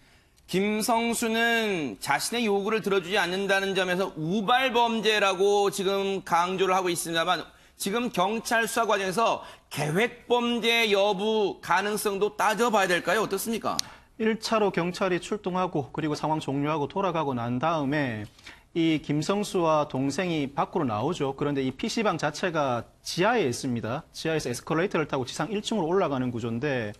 김성수는 자신의 요구를 들어주지 않는다는 점에서 우발 범죄라고 지금 강조를 하고 있습니다만 지금 경찰 수사 과정에서 계획 범죄 여부 가능성도 따져봐야 될까요? 어떻습니까? 1차로 경찰이 출동하고 그리고 상황 종료하고 돌아가고 난 다음에 이 김성수와 동생이 밖으로 나오죠. 그런데 이 PC방 자체가 지하에 있습니다. 지하에서 에스컬레이터를 타고 지상 1층으로 올라가는 구조인데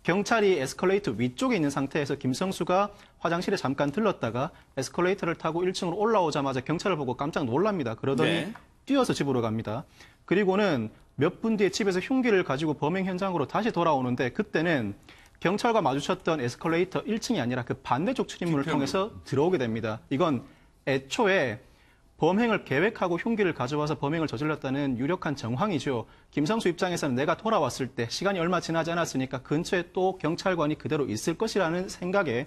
경찰이 에스컬레이터 위쪽에 있는 상태에서 김성수가 화장실에 잠깐 들렀다가 에스컬레이터를 타고 1층으로 올라오자마자 경찰을 보고 깜짝 놀랍니다. 그러더니 네. 뛰어서 집으로 갑니다. 그리고는 몇 분 뒤에 집에서 흉기를 가지고 범행 현장으로 다시 돌아오는데 그때는 경찰과 마주쳤던 에스컬레이터 1층이 아니라 그 반대쪽 출입문을 통해서 들어오게 됩니다. 이건 애초에 범행을 계획하고 흉기를 가져와서 범행을 저질렀다는 유력한 정황이죠. 김성수 입장에서는 내가 돌아왔을 때 시간이 얼마 지나지 않았으니까 근처에 또 경찰관이 그대로 있을 것이라는 생각에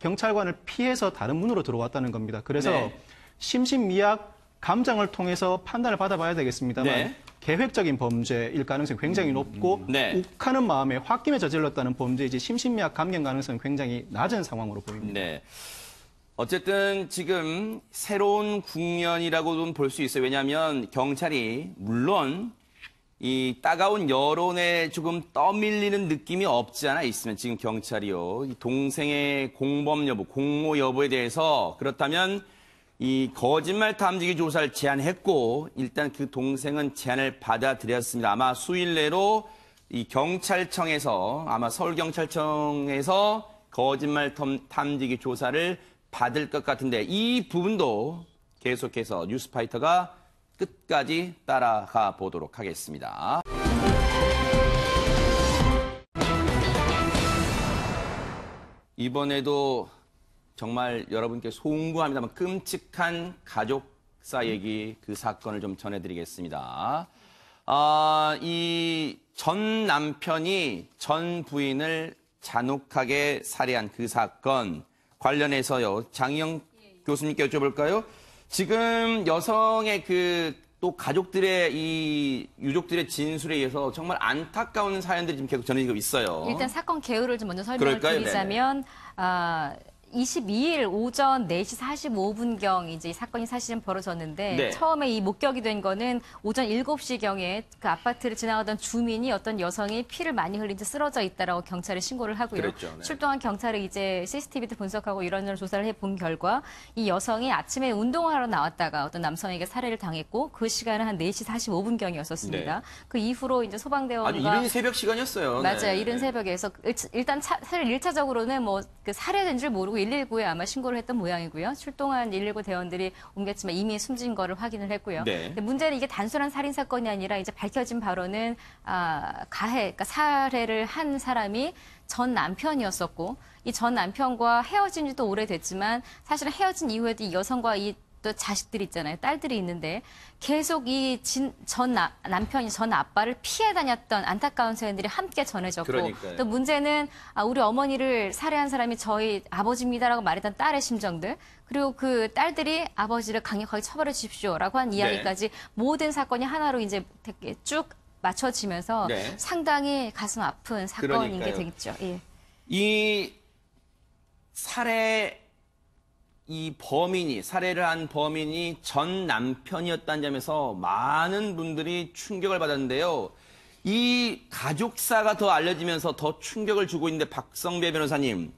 경찰관을 피해서 다른 문으로 들어왔다는 겁니다. 그래서 네. 심신미약 감정을 통해서 판단을 받아봐야 되겠습니다만 네. 계획적인 범죄일 가능성이 굉장히 높고 네. 욱하는 마음에 홧김에 저질렀다는 범죄이지 심신미약 감경 가능성이 굉장히 낮은 상황으로 보입니다. 네. 어쨌든 지금 새로운 국면이라고도 볼 수 있어요. 왜냐하면 경찰이 물론 이 따가운 여론에 조금 떠밀리는 느낌이 없지 않아 있으면 지금 경찰이요. 이 동생의 공범 여부, 공모 여부에 대해서 그렇다면 이 거짓말 탐지기 조사를 제안했고 일단 그 동생은 제안을 받아들였습니다. 아마 수일 내로 이 경찰청에서 아마 서울경찰청에서 거짓말 탐지기 조사를 받을 것 같은데 이 부분도 계속해서 뉴스파이터가 끝까지 따라가 보도록 하겠습니다. 이번에도 정말 여러분께 송구합니다만 끔찍한 가족사 얘기 그 사건을 좀 전해드리겠습니다. 이 전 남편이 전 부인을 잔혹하게 살해한 그 사건 관련해서요. 장희영 교수님께 여쭤볼까요? 지금 여성의 그 또 가족들의 이 유족들의 진술에 의해서 정말 안타까운 사연들이 지금 계속 전해지고 있어요. 일단 사건 개요를 좀 먼저 설명을 그럴까요? 드리자면 22일 오전 4시 45분경 이제 이 사건이 사실은 벌어졌는데 네. 처음에 이 목격이 된 거는 오전 7시경에 그 아파트를 지나가던 주민이 어떤 여성이 피를 많이 흘린 채 쓰러져 있다라고 경찰에 신고를 하고요. 그랬죠. 네. 출동한 경찰이 이제 CCTV도 분석하고 이런저런 조사를 해본 결과 이 여성이 아침에 운동하러 나왔다가 어떤 남성에게 살해를 당했고 그 시간은 한 4시 45분경이었었습니다. 네. 그 이후로 이제 소방대원과 아주 이른 새벽 시간이었어요. 맞아요. 네. 이른 새벽에서 일단 사실 1차적으로는 뭐 그 살해된 줄 모르고 119에 아마 신고를 했던 모양이고요. 출동한 119 대원들이 옮겼지만 이미 숨진 거를 확인을 했고요. 네. 근데 문제는 이게 단순한 살인 사건이 아니라 이제 밝혀진 바로는 그러니까 살해를 한 사람이 전 남편이었었고 이 전 남편과 헤어진 지도 오래됐지만 사실은 헤어진 이후에도 이 여성과 이 또 자식들이 있잖아요. 딸들이 있는데 계속 이 남편이 전 아빠를 피해 다녔던 안타까운 사연들이 함께 전해졌고 그러니까요. 또 문제는 우리 어머니를 살해한 사람이 저희 아버지입니다라고 말했던 딸의 심정들 그리고 그 딸들이 아버지를 강력하게 처벌해 주십시오라고 한 이야기까지 모든 사건이 하나로 이제 쭉 맞춰지면서 네. 상당히 가슴 아픈 사건인 게 그러니까요. 되겠죠. 예. 이 살해를 한 범인이 전 남편이었다는 점에서 많은 분들이 충격을 받았는데요. 이 가족사가 더 알려지면서 더 충격을 주고 있는데 박성배 변호사님,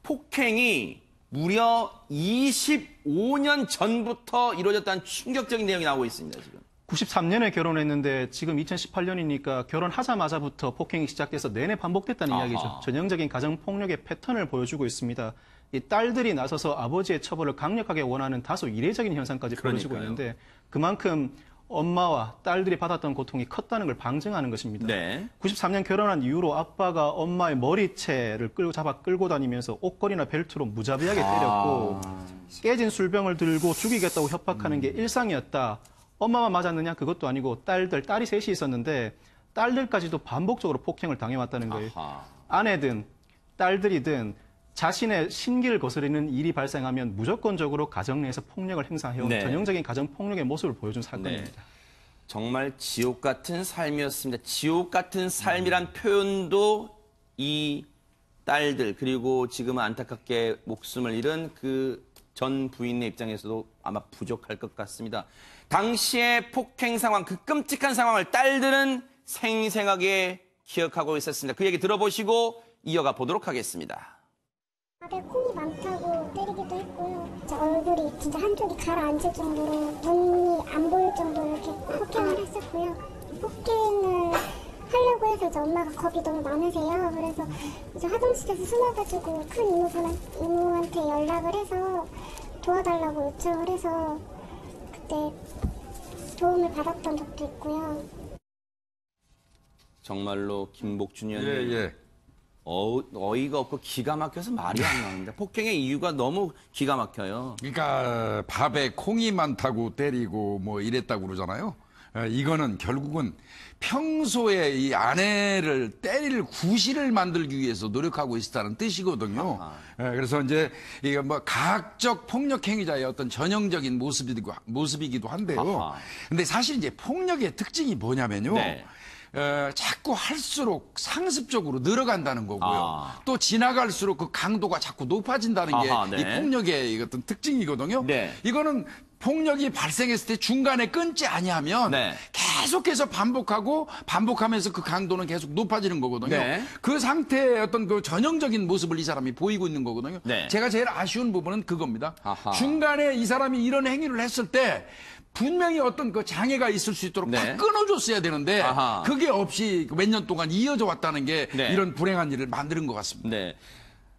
폭행이 무려 25년 전부터 이루어졌다는 충격적인 내용이 나오고 있습니다, 지금. 93년에 결혼했는데 지금 2018년이니까 결혼하자마자부터 폭행이 시작돼서 내내 반복됐다는 이야기죠. 전형적인 가정폭력의 패턴을 보여주고 있습니다. 이 딸들이 나서서 아버지의 처벌을 강력하게 원하는 다소 이례적인 현상까지 벌어지고 있는데 그만큼 엄마와 딸들이 받았던 고통이 컸다는 걸 방증하는 것입니다. 네. 93년 결혼한 이후로 아빠가 엄마의 머리채를 끌고 다니면서 옷걸이나 벨트로 무자비하게 때렸고 깨진 술병을 들고 죽이겠다고 협박하는 게 일상이었다. 엄마만 맞았느냐? 그것도 아니고 딸이 셋이 있었는데 딸들까지도 반복적으로 폭행을 당해왔다는 거예요. 아내든 딸들이든 자신의 신기를 거스르는 일이 발생하면 무조건적으로 가정 내에서 폭력을 행사해온 네. 전형적인 가정폭력의 모습을 보여준 사건입니다. 네. 정말 지옥 같은 삶이었습니다. 지옥 같은 삶이란 표현도 이 딸들 그리고 지금은 안타깝게 목숨을 잃은 그 전 부인의 입장에서도 아마 부족할 것 같습니다. 당시의 폭행 상황, 그 끔찍한 상황을 딸들은 생생하게 기억하고 있었습니다. 그 얘기 들어보시고 이어가 보도록 하겠습니다. 다들 콩이 많다고 때리기도 했고요. 제 얼굴이 진짜 한쪽이 가라앉을 정도로 눈이 안 보일 정도로 이렇게 폭행을 했었고요. 폭행을 하려고 해서 이제 엄마가 겁이 너무 많으세요. 그래서 이제 화장실에서 숨어가지고 큰 이모한테 연락을 해서 도와달라고 요청을 해서 그때 도움을 받았던 적도 있고요. 정말로 김복준 의원님. 예. 어이가 없고 기가 막혀서 말이 안 나옵니다. 폭행의 이유가 너무 기가 막혀요. 그러니까 밥에 콩이 많다고 때리고 뭐 이랬다고 그러잖아요. 이거는 결국은 평소에 이 아내를 때릴 구실을 만들기 위해서 노력하고 있었다는 뜻이거든요. 그래서 이제 이게 뭐 가학적 폭력 행위자의 어떤 전형적인 모습이기도 한데요. 근데 사실 이제 폭력의 특징이 뭐냐면요. 네. 자꾸 할수록 상습적으로 늘어간다는 거고요. 또 지나갈수록 그 강도가 자꾸 높아진다는 게 이 폭력의 어떤 특징이거든요. 네. 이거는 폭력이 발생했을 때 중간에 끊지 아니하면 계속해서 반복하면서 그 강도는 계속 높아지는 거거든요. 그 상태의 어떤 그 전형적인 모습을 이 사람이 보이고 있는 거거든요. 제가 제일 아쉬운 부분은 그겁니다. 중간에 이 사람이 이런 행위를 했을 때 분명히 어떤 그 장애가 있을 수 있도록 다 끊어줬어야 되는데 그게 없이 몇 년 동안 이어져 왔다는 게 이런 불행한 일을 만드는 것 같습니다.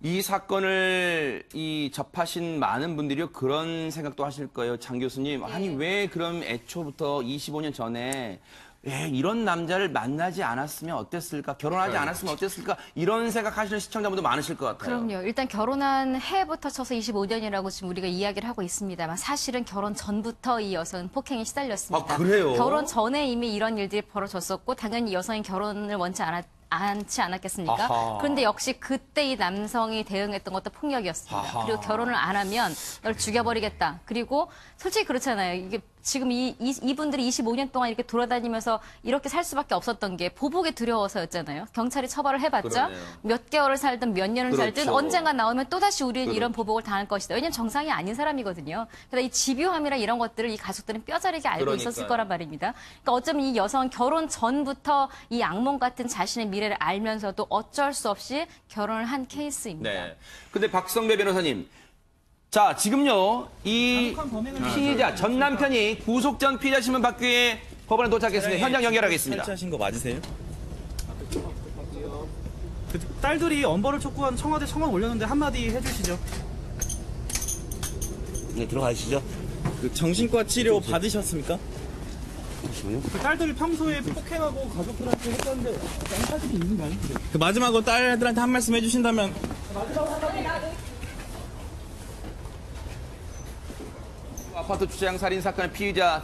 이 사건을 접하신 많은 분들이 그런 생각도 하실 거예요. 장 교수님, 아니 왜 그럼 애초부터 25년 전에 왜 이런 남자를 만나지 않았으면 어땠을까? 결혼하지 않았으면 어땠을까? 이런 생각하시는 시청자분들 많으실 것 같아요. 그럼요. 일단 결혼한 해부터 쳐서 25년이라고 지금 우리가 이야기를 하고 있습니다만 사실은 결혼 전부터 이 여성은 폭행에 시달렸습니다. 그래요? 결혼 전에 이미 이런 일들이 벌어졌었고 당연히 여성이 결혼을 원치 않았겠습니까? 그런데 역시 그때 이 남성이 대응했던 것도 폭력이었습니다. 그리고 결혼을 안 하면 널 죽여버리겠다. 그리고 솔직히 그렇잖아요. 이게 지금 이분들이 25년 동안 이렇게 돌아다니면서 이렇게 살 수밖에 없었던 게 보복에 두려워서였잖아요. 경찰이 처벌을 해봤자 그러네요. 몇 개월을 살든 몇 년을 살든 그렇죠. 언젠가 나오면 또다시 우리는 이런 보복을 당할 것이다. 왜냐하면 정상이 아닌 사람이거든요. 그래서 이 집요함이나 이런 것들을 이 가족들은 뼈저리게 알고 그러니까요. 있었을 거란 말입니다. 그러니까 어쩌면 이 여성은 결혼 전부터 이 악몽 같은 자신의 미래를 알면서도 어쩔 수 없이 결혼을 한 케이스입니다. 네. 근데 박성배 변호사님, 자, 지금요, 이 피해자, 전 남편이 구속 전 피해자 신문 받기 위해 법원에 도착했습니다. 현장 연결하겠습니다. 설치하신 거 맞으세요? 그 딸들이 엄벌을 촉구한 청와대 청원 올렸는데 한마디 해주시죠. 네, 들어가시죠. 그 정신과 치료 받으셨습니까? 그 딸들 평소에 폭행하고 가족들한테 했었는데 딸들이 있는 거 아니에요? 그 마지막으로 딸들한테 한 말씀 해주신다면. 아파트 주차장 살인 사건의 피의자,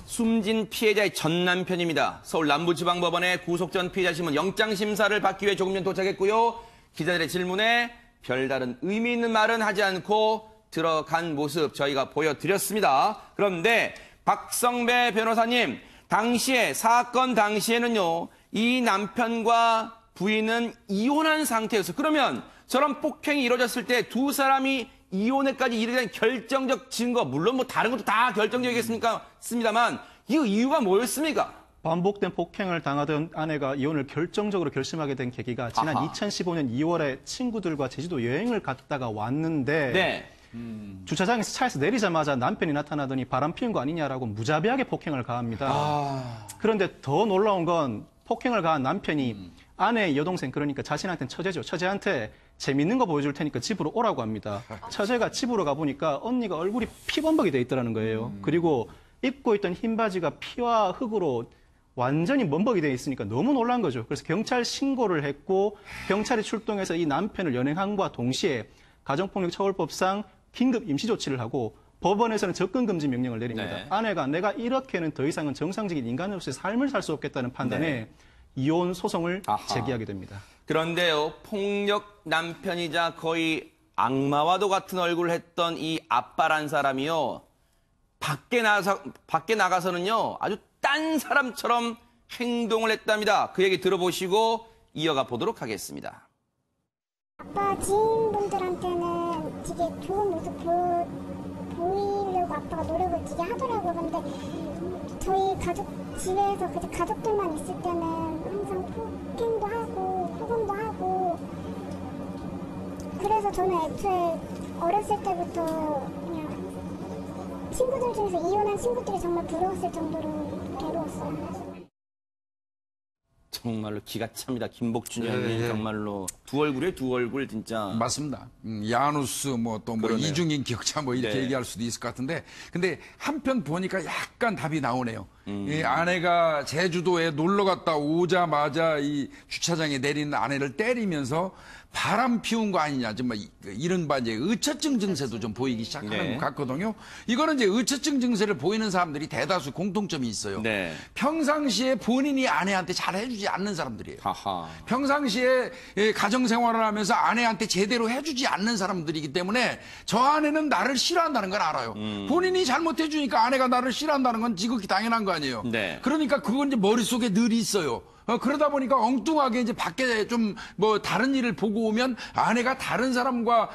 숨진 피해자의 전 남편입니다. 서울 남부지방법원에 구속 전 피해자 신문 영장 심사를 받기 위해 조금 전 도착했고요. 기자들의 질문에 별다른 의미 있는 말은 하지 않고 들어간 모습 저희가 보여드렸습니다. 그런데 박성배 변호사님, 사건 당시에는요, 이 남편과 부인은 이혼한 상태였어요. 그러면 저런 폭행이 이루어졌을 때 두 사람이 이혼에까지 이르게 된 결정적 증거, 물론 뭐 다른 것도 다 결정적이겠습니다만 이 이유가 뭐였습니까? 반복된 폭행을 당하던 아내가 이혼을 결정적으로 결심하게 된 계기가 지난 2015년 2월에 친구들과 제주도 여행을 갔다가 왔는데 네. 주차장에서 차에서 내리자마자 남편이 나타나더니 바람 피운 거 아니냐라고 무자비하게 폭행을 가합니다. 그런데 더 놀라운 건 폭행을 가한 남편이 아내의 여동생, 그러니까 자신한테는 처제죠. 처제한테 재밌는 거 보여줄 테니까 집으로 오라고 합니다. 처제가 집으로 가보니까 언니가 얼굴이 피범벅이 돼 있더라는 거예요. 그리고 입고 있던 흰 바지가 피와 흙으로 완전히 범벅이 돼 있으니까 너무 놀란 거죠. 그래서 경찰 신고를 했고 경찰이 출동해서 이 남편을 연행함과 동시에 가정폭력처벌법상 긴급 임시조치를 하고 법원에서는 접근금지 명령을 내립니다. 네. 아내가 내가 이렇게는 더 이상은 정상적인 인간으로서의 삶을 살 수 없겠다는 판단에 네. 이혼 소송을 제기하게 됩니다. 그런데요, 폭력 남편이자 거의 악마와도 같은 얼굴을 했던 이 아빠란 사람이요, 밖에 나가서는요, 아주 딴 사람처럼 행동을 했답니다. 그 얘기 들어보시고 이어가 보도록 하겠습니다. 아빠 지인분들한테는 되게 좋은 모습 보이려고 아빠가 노력을 되게 하더라고요. 근데 저희 집에서 가족들만 있을 때는 항상 폭행도 하고 폭언도 하고, 그래서 저는 애초에 어렸을 때부터 그냥 친구들 중에서 이혼한 친구들이 정말 부러웠을 정도로 괴로웠어요. 정말로 기가 찹니다. 김복준 형이 정말로 두 얼굴이에요, 두 얼굴 진짜. 맞습니다. 야누스 또 그러네요. 이중인 기억자 이렇게 네. 얘기할 수도 있을 것 같은데, 근데 한편 보니까 약간 답이 나오네요. 이 아내가 제주도에 놀러 갔다 오자마자 이 주차장에 내리는 아내를 때리면서 바람 피운 거 아니냐, 정말 이른바 이제 의처증 증세도 좀 보이기 시작하는 네. 것 같거든요. 이거는 이제 의처증 증세를 보이는 사람들이 대다수 공통점이 있어요. 네. 평상시에 본인이 아내한테 잘 해주지 않는 사람들이에요. 하하. 평상시에 가정생활을 하면서 아내한테 제대로 해주지 않는 사람들이기 때문에 저 아내는 나를 싫어한다는 걸 알아요. 본인이 잘못해주니까 아내가 나를 싫어한다는 건 지극히 당연한 거 아니에요. 네. 그러니까 그건 이제 머릿속에 늘 있어요. 그러다 보니까 엉뚱하게 이제 밖에 좀 다른 일을 보고 오면 아내가 다른 사람과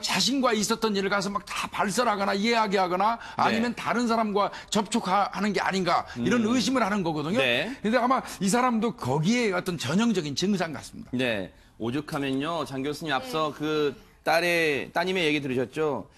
자신과 있었던 일을 가서 막 다 발설하거나 이야기하거나 아니면 다른 사람과 접촉하는 게 아닌가 이런 의심을 하는 거거든요. 네. 근데 아마 이 사람도 거기에 어떤 전형적인 증상 같습니다. 네. 오죽하면요, 장 교수님 앞서 그 따님의 얘기 들으셨죠?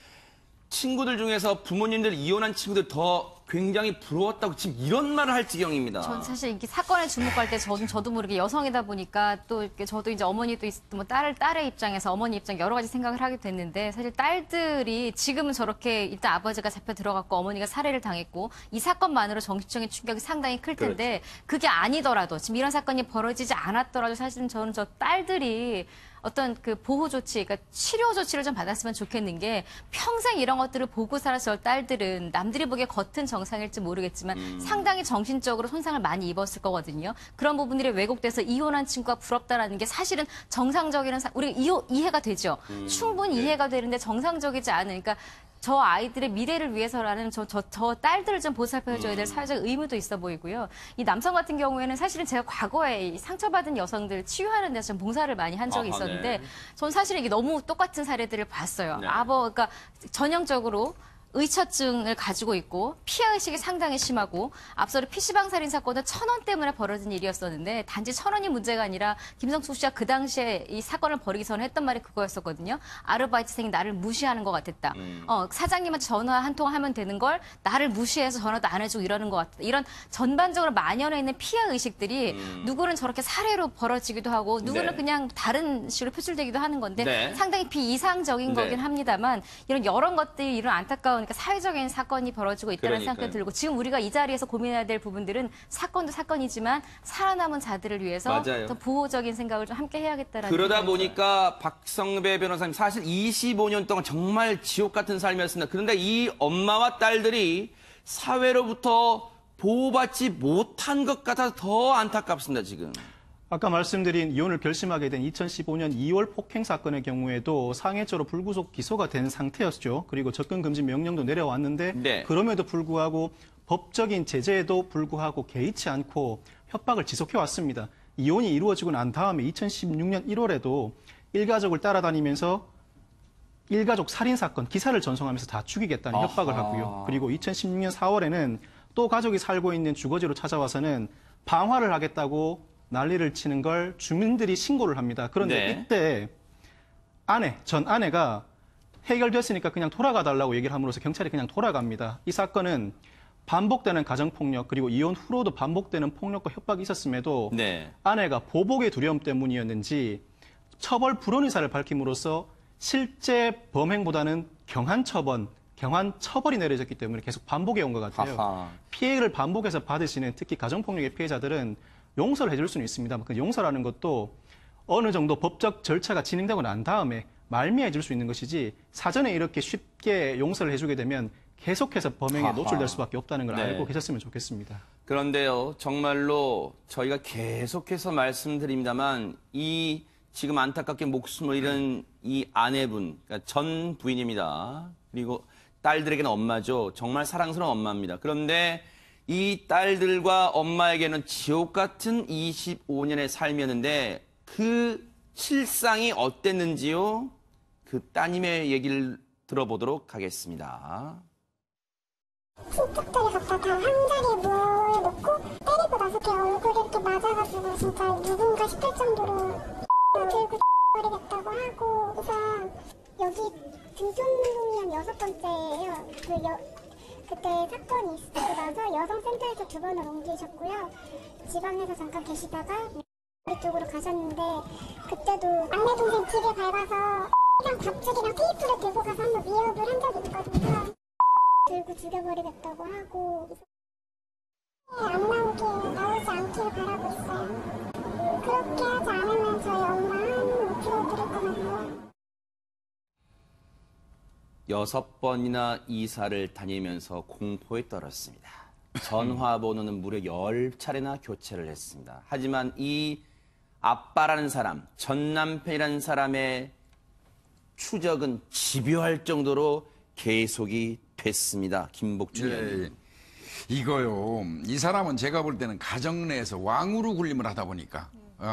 친구들 중에서 부모님들 이혼한 친구들 더 굉장히 부러웠다고 지금 이런 말을 할 지경입니다. 전 사실 이렇게 사건에 주목할 때 저도 모르게 여성이다 보니까 또 이렇게 저도 이제 어머니도 뭐 딸의 입장에서 어머니 입장 여러 가지 생각을 하게 됐는데, 사실 딸들이 지금은 저렇게 일단 아버지가 잡혀 들어갔고 어머니가 살해를 당했고 이 사건만으로 정신적인 충격이 상당히 클 텐데, 그게 아니더라도 지금 이런 사건이 벌어지지 않았더라도 사실은 저는 저 딸들이 어떤 그 보호 조치, 그러니까 치료 조치를 좀 받았으면 좋겠는 게, 평생 이런 것들을 보고 살아서 딸들은 남들이 보기에 겉은 정상일지 모르겠지만 상당히 정신적으로 손상을 많이 입었을 거거든요. 그런 부분들이 왜곡돼서 이혼한 친구가 부럽다라는 게 사실은 정상적인 우리가 이해가 되죠. 충분히 이해가 되는데 정상적이지 않으니까 저 아이들의 미래를 위해서라는 저 딸들을 좀 보살펴줘야 될 사회적 의무도 있어 보이고요. 이 남성 같은 경우에는 사실은 제가 과거에 이 상처받은 여성들 치유하는 데서 좀 봉사를 많이 한 적이 있었는데 전 사실 이게 너무 똑같은 사례들을 봤어요. 네. 그러니까 전형적으로 의처증을 가지고 있고 피해의식이 상당히 심하고 앞서로 PC방 살인 사건은 1,000원 때문에 벌어진 일이었었는데 단지 1,000원이 문제가 아니라 김성숙 씨가 그 당시에 이 사건을 벌이기 전에 했던 말이 그거였었거든요. 아르바이트생이 나를 무시하는 것 같았다. 사장님한테 전화 한 통 하면 되는 걸 나를 무시해서 전화도 안 해주고 이러는 것 같다. 이런 전반적으로 만연해 있는 피해의식들이 누구는 저렇게 사례로 벌어지기도 하고 누구는 네. 그냥 다른 식으로 표출되기도 하는 건데 네. 상당히 비이상적인 네. 거긴 합니다만 이런 여러 것들이 이런 안타까운 그러니까 사회적인 사건이 벌어지고 있다는 그러니까요. 생각이 들고 지금 우리가 이 자리에서 고민해야 될 부분들은 사건도 사건이지만 살아남은 자들을 위해서 맞아요. 더 보호적인 생각을 좀 함께 해야겠다라는 그러다 생각이 보니까 박성배 변호사님 사실 25년 동안 정말 지옥 같은 삶이었습니다. 그런데 이 엄마와 딸들이 사회로부터 보호받지 못한 것 같아서 더 안타깝습니다, 지금. 아까 말씀드린 이혼을 결심하게 된 2015년 2월 폭행 사건의 경우에도 상해죄로 불구속 기소가 된 상태였죠. 그리고 접근 금지 명령도 내려왔는데 네. 그럼에도 불구하고 법적인 제재에도 불구하고 개의치 않고 협박을 지속해 왔습니다. 이혼이 이루어지고 난 다음에 2016년 1월에도 일가족을 따라다니면서 일가족 살인 사건 기사를 전송하면서 다 죽이겠다는 아하. 협박을 하고요. 그리고 2016년 4월에는 또 가족이 살고 있는 주거지로 찾아와서는 방화를 하겠다고 난리를 치는 걸 주민들이 신고를 합니다. 그런데 네. 이때 전 아내가 해결됐으니까 그냥 돌아가 달라고 얘기를 함으로써 경찰이 그냥 돌아갑니다. 이 사건은 반복되는 가정폭력 그리고 이혼 후로도 반복되는 폭력과 협박이 있었음에도 네. 아내가 보복의 두려움 때문이었는지 처벌 불원 의사를 밝힘으로써 실제 범행보다는 경한 처벌이 내려졌기 때문에 계속 반복해 온 것 같아요. 하하. 피해를 반복해서 받으시는 특히 가정폭력의 피해자들은 용서를 해줄 수는 있습니다. 그 용서라는 것도 어느 정도 법적 절차가 진행되고 난 다음에 말미에 해줄 수 있는 것이지 사전에 이렇게 쉽게 용서를 해주게 되면 계속해서 범행에 하하. 노출될 수밖에 없다는 걸 네. 알고 계셨으면 좋겠습니다. 그런데요, 정말로 저희가 계속해서 말씀드립니다만 이 지금 안타깝게 목숨을 잃은 이 아내분, 그러니까 전 부인입니다. 그리고 딸들에게는 엄마죠. 정말 사랑스러운 엄마입니다. 그런데 이 딸들과 엄마에게는 지옥 같은 25년의 삶이었는데 그 실상이 어땠는지요? 그 따님의 얘기를 들어보도록 하겠습니다. 친척들이 갖다 다 한 자리에 모여놓고 때리고 나서 걔 얼굴에 이렇게 맞아가지고 진짜 누군가 싶을 정도로 들고 버리겠다고 하고 우선 여기 등촌동이 한 6번째예요. 그때 사건이 있고 나서 여성센터에서 2번을 옮기셨고요. 지방에서 잠깐 계시다가 우리 쪽으로 가셨는데 그때도 막내 동생 길을 밟아서 랑 갑자기랑 테이프를 들고 가서 한번 위협을 한 적이 있거든요. 들고 죽여버리겠다고 하고 나오지 않길 바라고 있어요. 그렇게 하지 않으면 저희 엄마 한우 들어드릴 거거든요. 6번이나 이사를 다니면서 공포에 떨었습니다. 전화번호는 무려 10차례나 교체를 했습니다. 하지만 이 아빠라는 사람, 전 남편이라는 사람의 추적은 집요할 정도로 계속이 됐습니다. 김복준 의원님. 예, 이거요. 이 사람은 제가 볼 때는 가정 내에서 왕으로 군림을 하다 보니까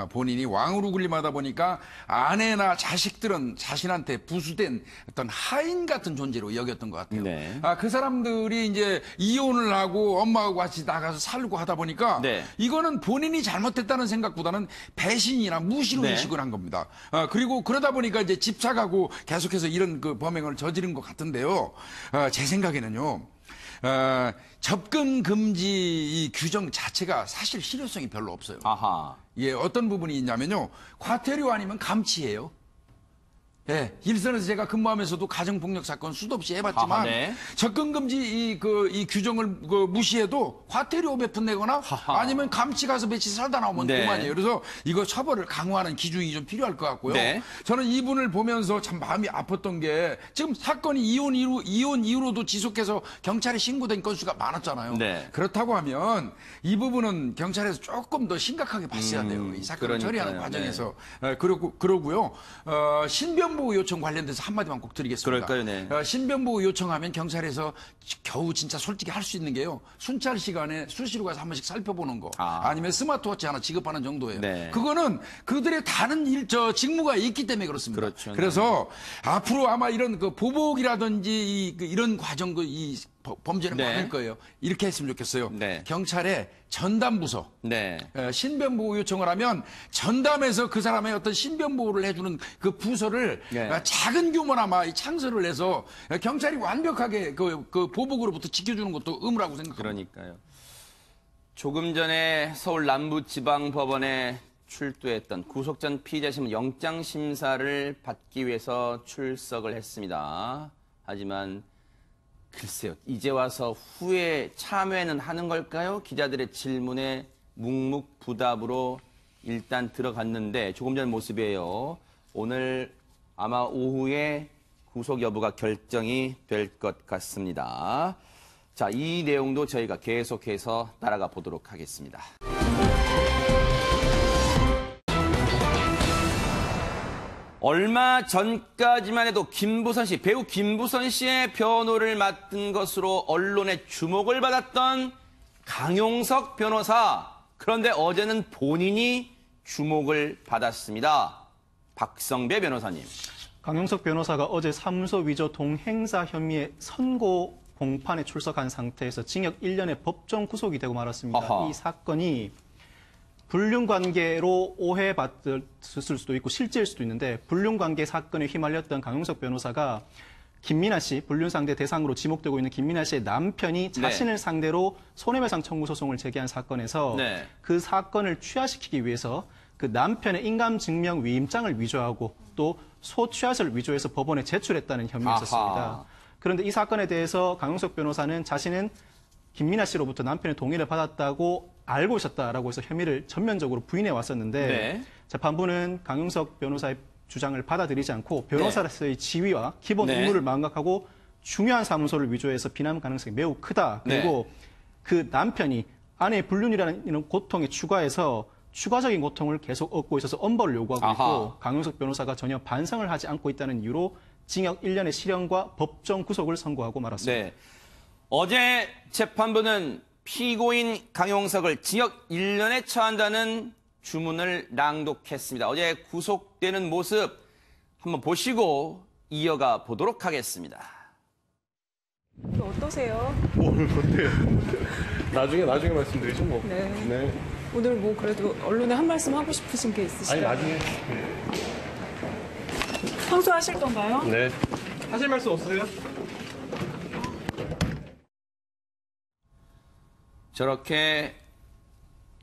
본인이 왕으로 군림하다 보니까 아내나 자식들은 자신한테 부수된 어떤 하인 같은 존재로 여겼던 것 같아요. 네. 그 사람들이 이제 이혼을 하고 엄마하고 같이 나가서 살고 하다 보니까 네. 이거는 본인이 잘못했다는 생각보다는 배신이나 무시로 네. 인식을 한 겁니다. 그리고 그러다 보니까 이제 집착하고 계속해서 이런 그 범행을 저지른 것 같은데요. 제 생각에는요. 접근 금지 이 규정 자체가 사실 실효성이 별로 없어요. 아하. 예, 어떤 부분이 있냐면요. 과태료 아니면 감치예요. 예, 일선에서 제가 근무하면서도 가정폭력 사건 수도 없이 해봤지만 아하, 네. 접근금지 이 규정을 무시해도 과태료 몇 푼 내거나 하하. 아니면 감치 가서 며칠 살다 나오면 네. 그만이에요. 그래서 이거 처벌을 강화하는 기준이 좀 필요할 것 같고요. 네. 저는 이분을 보면서 참 마음이 아팠던 게 지금 사건이 이혼 이후로도 지속해서 경찰에 신고된 건수가 많았잖아요. 네. 그렇다고 하면 이 부분은 경찰에서 조금 더 심각하게 봤어야 돼요. 이 사건을 그러니까요. 처리하는 과정에서. 그러고요. 신변 신변보호 요청 관련돼서 한마디만 꼭 드리겠습니다. 그럴까요? 네. 신변보호 요청하면 경찰에서 겨우 진짜 솔직히 할 수 있는 게요. 순찰 시간에 수시로 가서 한 번씩 살펴보는 거. 아니면 스마트워치 하나 지급하는 정도예요. 네. 그거는 그들의 다른 직무가 있기 때문에 그렇습니다. 그렇죠. 그래서 앞으로 아마 이런 그 보복이라든지 이런 과정 이 범죄는 네. 많을 거예요. 이렇게 했으면 좋겠어요. 네. 경찰의 전담부서 네. 신변보호 요청을 하면 전담해서 그 사람의 어떤 신변보호를 해주는 그 부서를 네. 작은 규모나마 창설을 해서 경찰이 완벽하게 그 보복으로부터 지켜주는 것도 의무라고 생각합니다. 그러니까요. 조금 전에 서울 남부지방법원에 출두했던 구속 전 피의자 신문 영장 심사를 받기 위해서 출석을 했습니다. 하지만 글쎄요, 이제 와서 후에 참여는 하는 걸까요? 기자들의 질문에 묵묵부답으로 일단 들어갔는데 조금 전 모습이에요. 오늘 아마 오후에 구속 여부가 결정이 될 것 같습니다. 자, 이 내용도 저희가 계속해서 따라가 보도록 하겠습니다. 얼마 전까지만 해도 배우 김부선 씨의 변호를 맡은 것으로 언론의 주목을 받았던 강용석 변호사. 그런데 어제는 본인이 주목을 받았습니다. 박성배 변호사님. 강용석 변호사가 어제 사무소 위조 동행사 혐의의 선고 공판에 출석한 상태에서 징역 1년의 법정 구속이 되고 말았습니다. 아하. 이 사건이 불륜관계로 오해받을 수도 있고 실제일 수도 있는데 불륜관계 사건에 휘말렸던 강용석 변호사가 김민아 씨, 불륜상대 대상으로 지목되고 있는 김민아 씨의 남편이 자신을 상대로 손해배상 청구 소송을 제기한 사건에서 그 사건을 취하시키기 위해서 그 남편의 인감증명 위임장을 위조하고 또 소취하서를 위조해서 법원에 제출했다는 혐의였었습니다. 그런데 이 사건에 대해서 강용석 변호사는 자신은 김민아 씨로부터 남편의 동의를 받았다고 알고 있었다라고 해서 혐의를 전면적으로 부인해 왔었는데 재판부는 강용석 변호사의 주장을 받아들이지 않고 변호사로서의 지위와 기본 의무를 망각하고 중요한 사무소를 위조해서 비난 가능성이 매우 크다. 그리고 그 남편이 아내의 불륜이라는 이런 고통에 추가해서 추가적인 고통을 계속 얻고 있어서 엄벌을 요구하고 있고 강용석 변호사가 전혀 반성을 하지 않고 있다는 이유로 징역 1년의 실형과 법정 구속을 선고하고 말았습니다. 네. 어제 재판부는 피고인 강용석을 징역 1년에 처한다는 주문을 낭독했습니다. 어제 구속되는 모습 한번 보시고 이어가 보도록 하겠습니다. 어떠세요? 오늘 어때요? 나중에 말씀드리죠 뭐. 네. 오늘 뭐 그래도 언론에 한 말씀 하고 싶으신 게 있으실까요? 아니 나중에. 평소 하실 건가요? 네. 하실 말씀 없으세요? 저렇게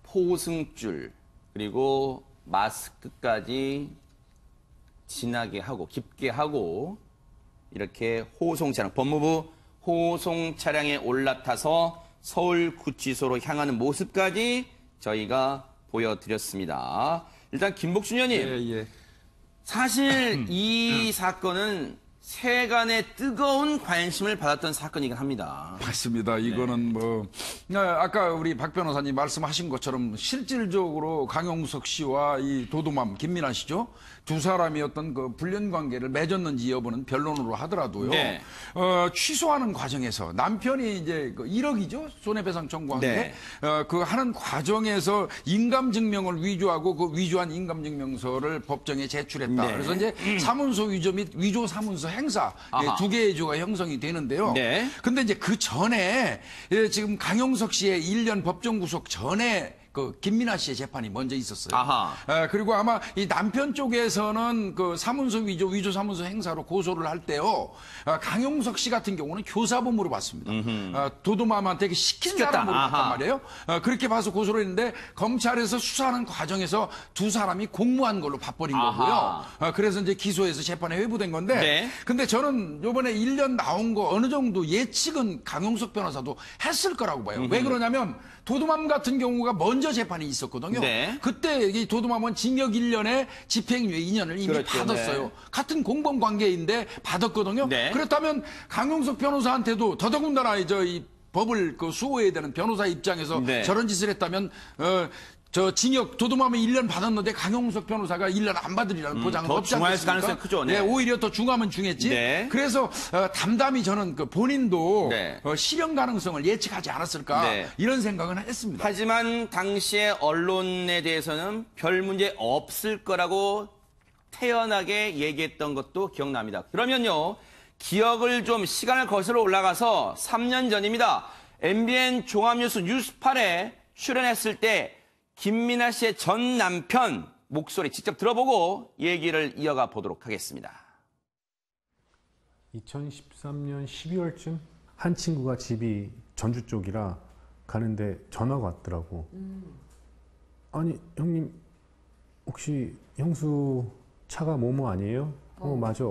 포승줄 그리고 마스크까지 진하게 하고 깊게 하고 이렇게 호송 차량, 법무부 호송 차량에 올라타서 서울구치소로 향하는 모습까지 저희가 보여드렸습니다. 일단 김복준 의원님, 사실 이 사건은 세간의 뜨거운 관심을 받았던 사건이긴 합니다. 맞습니다. 이거는 아까 우리 박 변호사님 말씀하신 것처럼 실질적으로 강용석 씨와 이 도도맘 김민아 씨죠. 두 사람이 어떤 그 불륜 관계를 맺었는지 여부는 변론으로 하더라도요. 취소하는 과정에서 남편이 이제 그 1억이죠. 손해배상 청구한 게. 그 하는 과정에서 인감증명을 위조하고 그 위조한 인감증명서를 법정에 제출했다. 그래서 이제 사문서 위조 및 위조 사문서 행사 두 개의 조가 형성이 되는데요. 근데 이제 그 전에 지금 강용석 씨의 1년 법정 구속 전에 그 김민아 씨의 재판이 먼저 있었어요. 그리고 아마 이 남편 쪽에서는 그 사문서 위조 사문서 행사로 고소를 할 때요. 강용석 씨 같은 경우는 교사범으로 봤습니다. 도도맘한테 시킨 사람으로 봤단 말이에요. 그렇게 봐서 고소를 했는데 검찰에서 수사하는 과정에서 두 사람이 공모한 걸로 봐버린 거고요. 그래서 이제 기소해서 재판에 회부된 건데 근데 저는 이번에 1년 나온 거 어느 정도 예측은 강용석 변호사도 했을 거라고 봐요. 왜 그러냐면 도도맘 같은 경우가 먼저 재판이 있었거든요. 그때 이 도도맘은 징역 1년에 집행유예 2년을 이미 받았어요. 같은 공범 관계인데 받았거든요. 그렇다면 강용석 변호사한테도 더더군다나 이 법을 수호해야 되는 변호사 입장에서 저런 짓을 했다면 저 징역 도둑마면 1년 받았는데 강용석 변호사가 1년 안 받으리라는 보장은 더 없지 중할 않겠습니까? 가능성이 크죠. 네. 네, 오히려 더 중하면 중했지. 네. 그래서 담담히 저는 그 본인도 네. 실형 가능성을 예측하지 않았을까 네. 이런 생각은 했습니다. 하지만 당시에 언론에 대해서는 별 문제 없을 거라고 태연하게 얘기했던 것도 기억납니다. 그러면요, 기억을 좀 시간을 거슬러 올라가서 3년 전입니다. MBN 종합뉴스 뉴스8에 출연했을 때 김민아 씨의 전 남편 목소리 직접 들어보고 얘기를 이어가 보도록 하겠습니다. 2013년 12월쯤 한 친구가 집이 전주 쪽이라 가는데 전화가 왔더라고. 아니 형님 혹시 형수 차가 뭐뭐 아니에요? 맞아.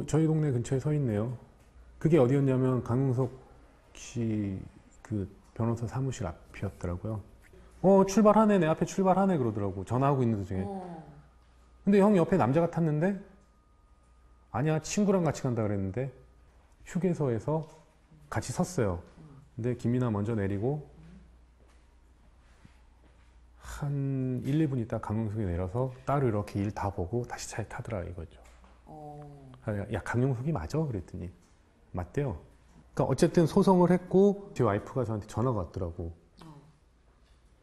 저희 동네 근처에 서 있네요. 그게 어디였냐면 강용석 씨 그 변호사 사무실 앞이었더라고요. 출발하네, 내 앞에 출발하네 그러더라고. 전화하고 있는 도중에. 근데 형 옆에 남자가 탔는데 아니야, 친구랑 같이 간다 그랬는데 휴게소에서 같이 섰어요. 근데 김민아 먼저 내리고 한 1, 2분 있다 강용석이 내려서 따로 이렇게 일 다 보고 다시 차에 타더라 이거죠. 야, 강용석이 맞아? 그랬더니 맞대요. 그러니까 어쨌든 소송을 했고 제 와이프가 저한테 전화가 왔더라고.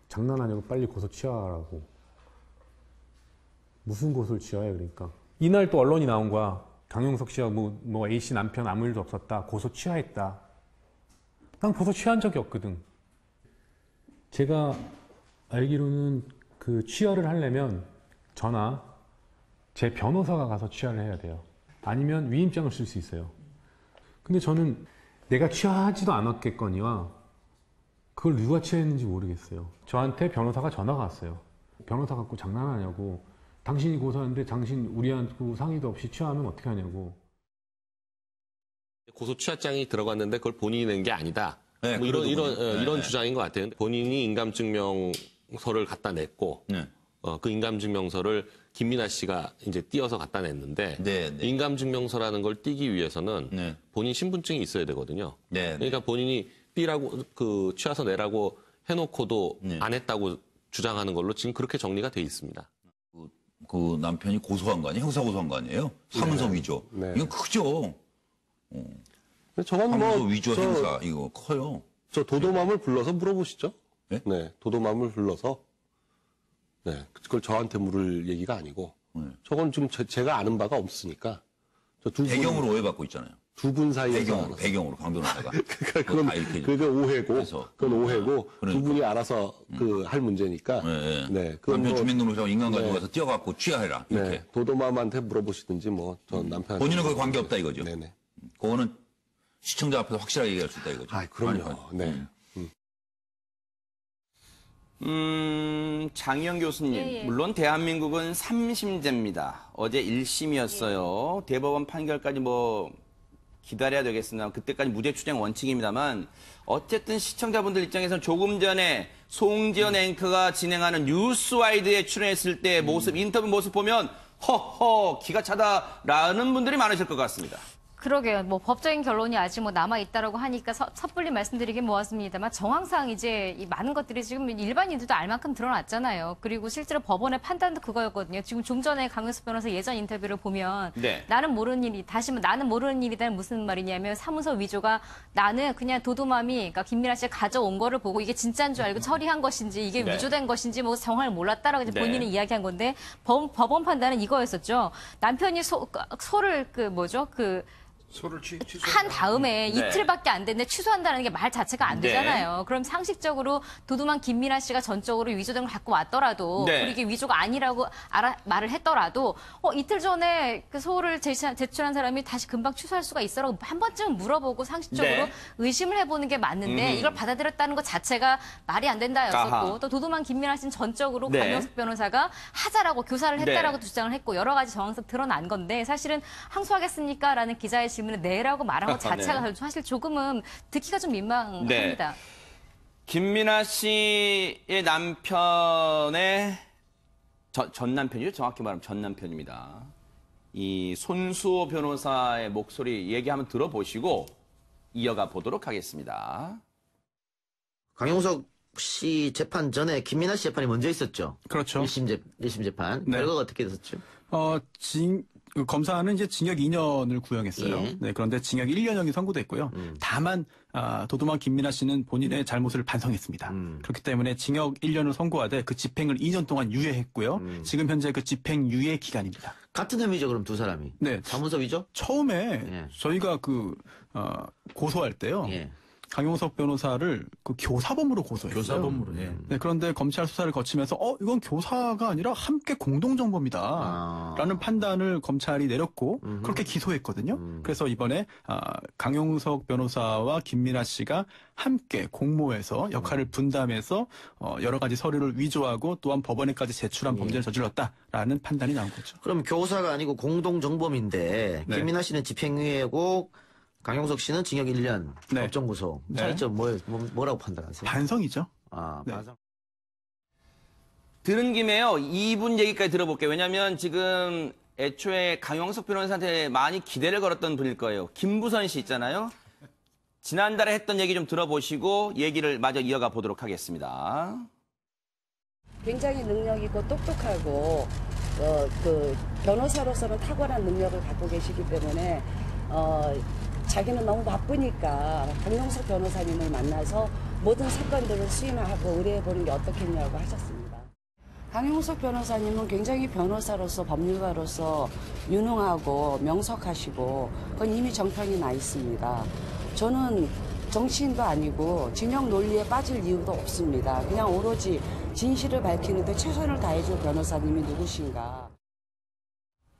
장난하냐고, 빨리 고소 취하라고. 무슨 고소를 취하해? 그러니까 이날 또 언론이 나온 거야. 강용석 씨와 뭐 A씨 남편 아무 일도 없었다, 고소 취하했다. 난 고소 취한 적이 없거든. 제가 알기로는 그 취하를 하려면 저나 제 변호사가 가서 취하를 해야 돼요. 아니면 위임장을 쓸 수 있어요. 근데 저는 내가 취하하지도 않았겠거니와 그걸 누가 취했는지 모르겠어요. 저한테 변호사가 전화가 왔어요. 변호사 갖고 장난하냐고. 당신이 고소하는데 당신 우리하고 상의도 없이 취하하면 어떻게 하냐고. 고소 취하장이 들어갔는데 그걸 본인이 낸 게 아니다. 네, 뭐 이런 주장인 것 같아요. 본인이 인감증명서를 갖다 냈고, 그 인감증명서를 김민아 씨가 이제 띄어서 갖다 냈는데, 인감증명서라는 걸 띄기 위해서는 본인 신분증이 있어야 되거든요. 그러니까 본인이 띄라고, 취하서 내라고 해놓고도 안 했다고 주장하는 걸로 지금 그렇게 정리가 돼 있습니다. 그 남편이 고소한 거 아니에요? 형사 고소한 거 아니에요? 사문서 위조. 이건 크죠. 저건 사문서 위조 행사 이거 커요. 저 도도맘을 불러서 물어보시죠. 네, 도도맘을 불러서. 네, 그걸 저한테 물을 얘기가 아니고. 저건 지금 제가 아는 바가 없으니까. 배경으로 오해받고 있잖아요. 두 분 사이에서. 배경으로 강 변호사가. 그게 오해고. 그건 오해고. 그러니까. 두 분이 알아서 할 문제니까. 네. 남편 주민등록증 인간 가지고 가서 뛰어갖고 취하해라. 이렇게. 네, 도도맘한테 물어보시든지 전 남편한테. 본인은 거기 관계없다 이거죠. 네네. 그거는 시청자 앞에서 확실하게 얘기할 수 있다 이거죠. 그럼요. 네. 장희영 교수님, 물론 대한민국은 3심제입니다. 어제 1심이었어요. 대법원 판결까지 기다려야 되겠습니다. 그때까지 무죄 추정 원칙입니다만 어쨌든 시청자분들 입장에서는 조금 전에 송지연 앵커가 진행하는 뉴스와이드에 출연했을 때 모습, 인터뷰 모습 보면 허허 기가 차다라는 분들이 많으실 것 같습니다. 그러게요. 법적인 결론이 아직 남아있다라고 하니까 섣불리 말씀드리긴 모았습니다만 정황상 이제 이 많은 것들이 지금 일반인들도 알 만큼 드러났잖아요. 그리고 실제로 법원의 판단도 그거였거든요. 지금 좀 전에 강용석 변호사 예전 인터뷰를 보면 나는 모르는 일이, 다시 나는 모르는 일이다는 무슨 말이냐면 사문서 위조가 나는 그냥 도도맘이 그러니까 김민아 씨가 가져온 거를 보고 이게 진짜인 줄 알고 처리한 것인지 이게 위조된 것인지 정황을 몰랐다라고 이제 본인이 이야기한 건데 법원 판단은 이거였었죠. 남편이 소를 한 다음에 이틀밖에 안 됐는데 취소한다는 게 말 자체가 안 되잖아요. 그럼 상식적으로 도도맘 김민아 씨가 전적으로 위조된 걸 갖고 왔더라도 그리고 이게 위조가 아니라고 말을 했더라도 이틀 전에 그 소를 제출한 사람이 다시 금방 취소할 수가 있어라고 한 번쯤 물어보고 상식적으로 의심을 해보는 게 맞는데 이걸 받아들였다는 것 자체가 말이 안 된다였었고 또 도도맘 김민아 씨는 전적으로 강용석 변호사가 하자라고 교사를 했다라고 주장을 했고 여러 가지 정황상 드러난 건데 사실은 항소하겠습니까? 라는 기자의 질문에 네라고 말한 것 자체가 사실 조금은 듣기가 좀 민망합니다. 김민아 씨의 남편의 전 남편이죠. 정확히 말하면 전 남편입니다. 이 손수호 변호사의 목소리 얘기 한번 들어보시고 이어가 보도록 하겠습니다. 강용석 씨 재판 전에 김민아 씨 재판이 먼저 있었죠. 그렇죠. 1심 재판. 네. 결과가 어떻게 됐었죠? 검사는 이제 징역 2년을 구형했어요. 예. 네, 그런데 징역 1년형이 선고됐고요. 다만 도도만 김민아 씨는 본인의 잘못을 반성했습니다. 그렇기 때문에 징역 1년을 선고하되 그 집행을 2년 동안 유예했고요. 지금 현재 그 집행 유예 기간입니다. 같은 혐의죠, 그럼 두 사람이? 네. 사문서 위조? 처음에 저희가 고소할 때요. 강용석 변호사를 그 교사범으로 고소했어요. 교사범으로, 예. 네, 그런데 검찰 수사를 거치면서 이건 교사가 아니라 함께 공동정범이다. 라는 판단을 검찰이 내렸고 그렇게 기소했거든요. 그래서 이번에 강용석 변호사와 김민아 씨가 함께 공모해서 역할을 분담해서 여러 가지 서류를 위조하고 또한 법원에까지 제출한 범죄를 저질렀다라는 판단이 나온 거죠. 그럼 교사가 아니고 공동정범인데 네. 김민아 씨는 집행유예고 강용석 씨는 징역 1년 법정 구속. 네. 차이점 뭐라고 판단하세요? 반성이죠. 네. 반성. 들은 김에요. 이분 얘기까지 들어볼게요. 왜냐하면 지금 애초에 강용석 변호사한테 많이 기대를 걸었던 분일 거예요. 김부선 씨 있잖아요. 지난달에 했던 얘기 좀 들어보시고 얘기를 마저 이어가 보도록 하겠습니다. 굉장히 능력 있고 똑똑하고 그 변호사로서는 탁월한 능력을 갖고 계시기 때문에 자기는 너무 바쁘니까 강용석 변호사님을 만나서 모든 사건들을 수임하고 의뢰해보는 게 어떻겠냐고 하셨습니다. 강용석 변호사님은 굉장히 변호사로서 법률가로서 유능하고 명석하시고 그건 이미 정평이 나 있습니다. 저는 정치인도 아니고 진영 논리에 빠질 이유도 없습니다. 그냥 오로지 진실을 밝히는데 최선을 다해줄 변호사님이 누구신가.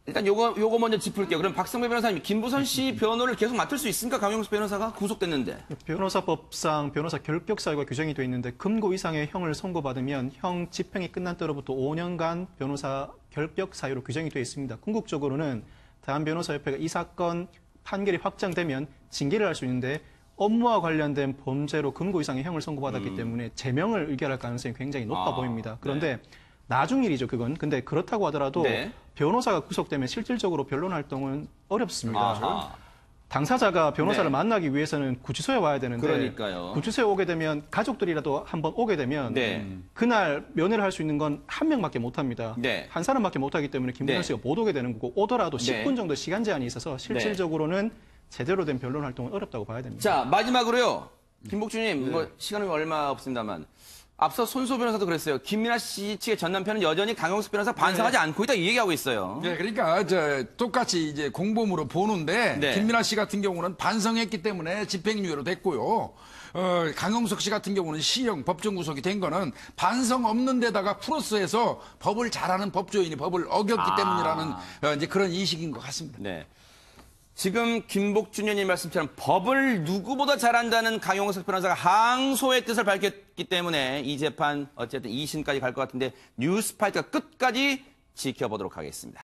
일단 요거 먼저 짚을게요. 그럼 박성배 변호사님, 김부선 씨 변호를 계속 맡을 수 있습니까? 강용석 변호사가 구속됐는데. 변호사법상 변호사 결격 사유가 규정이 되어 있는데 금고 이상의 형을 선고받으면 형 집행이 끝난 때로부터 5년간 변호사 결격 사유로 규정이 되어 있습니다. 궁극적으로는 대한변호사협회가 이 사건 판결이 확정되면 징계를 할 수 있는데 업무와 관련된 범죄로 금고 이상의 형을 선고받았기 때문에 제명을 의결할 가능성이 굉장히 높아 보입니다. 그런데 나중 일이죠, 그건. 근데 그렇다고 하더라도 변호사가 구속되면 실질적으로 변론 활동은 어렵습니다. 당사자가 변호사를 만나기 위해서는 구치소에 와야 되는데 그러니까요. 구치소에 오게 되면 가족들이라도 한번 오게 되면 그날 면회를 할 수 있는 건 한 명밖에 못 합니다. 한 사람밖에 못 하기 때문에 김부선 씨가 못 오게 되는 거고 오더라도 10분 정도 시간 제한이 있어서 실질적으로는 제대로 된 변론 활동은 어렵다고 봐야 됩니다. 자, 마지막으로요. 김복주님, 시간이 얼마 없습니다만. 앞서 손소 변호사도 그랬어요. 김민아 씨 측의 전 남편은 여전히 강용석 변호사 반성하지 않고 있다 이 얘기하고 있어요. 네, 그러니까 똑같이 이제 공범으로 보는데 김민아 씨 같은 경우는 반성했기 때문에 집행유예로 됐고요. 강용석 씨 같은 경우는 시형 법정 구속이 된 거는 반성 없는 데다가 플러스해서 법을 잘하는 법조인이 법을 어겼기 때문이라는 이제 그런 인식인 것 같습니다. 네. 지금 김복준 의원님 말씀처럼 법을 누구보다 잘한다는 강용석 변호사가 항소의 뜻을 밝혔기 때문에 이 재판 어쨌든 2심까지 갈 것 같은데 뉴스파이트가 끝까지 지켜보도록 하겠습니다.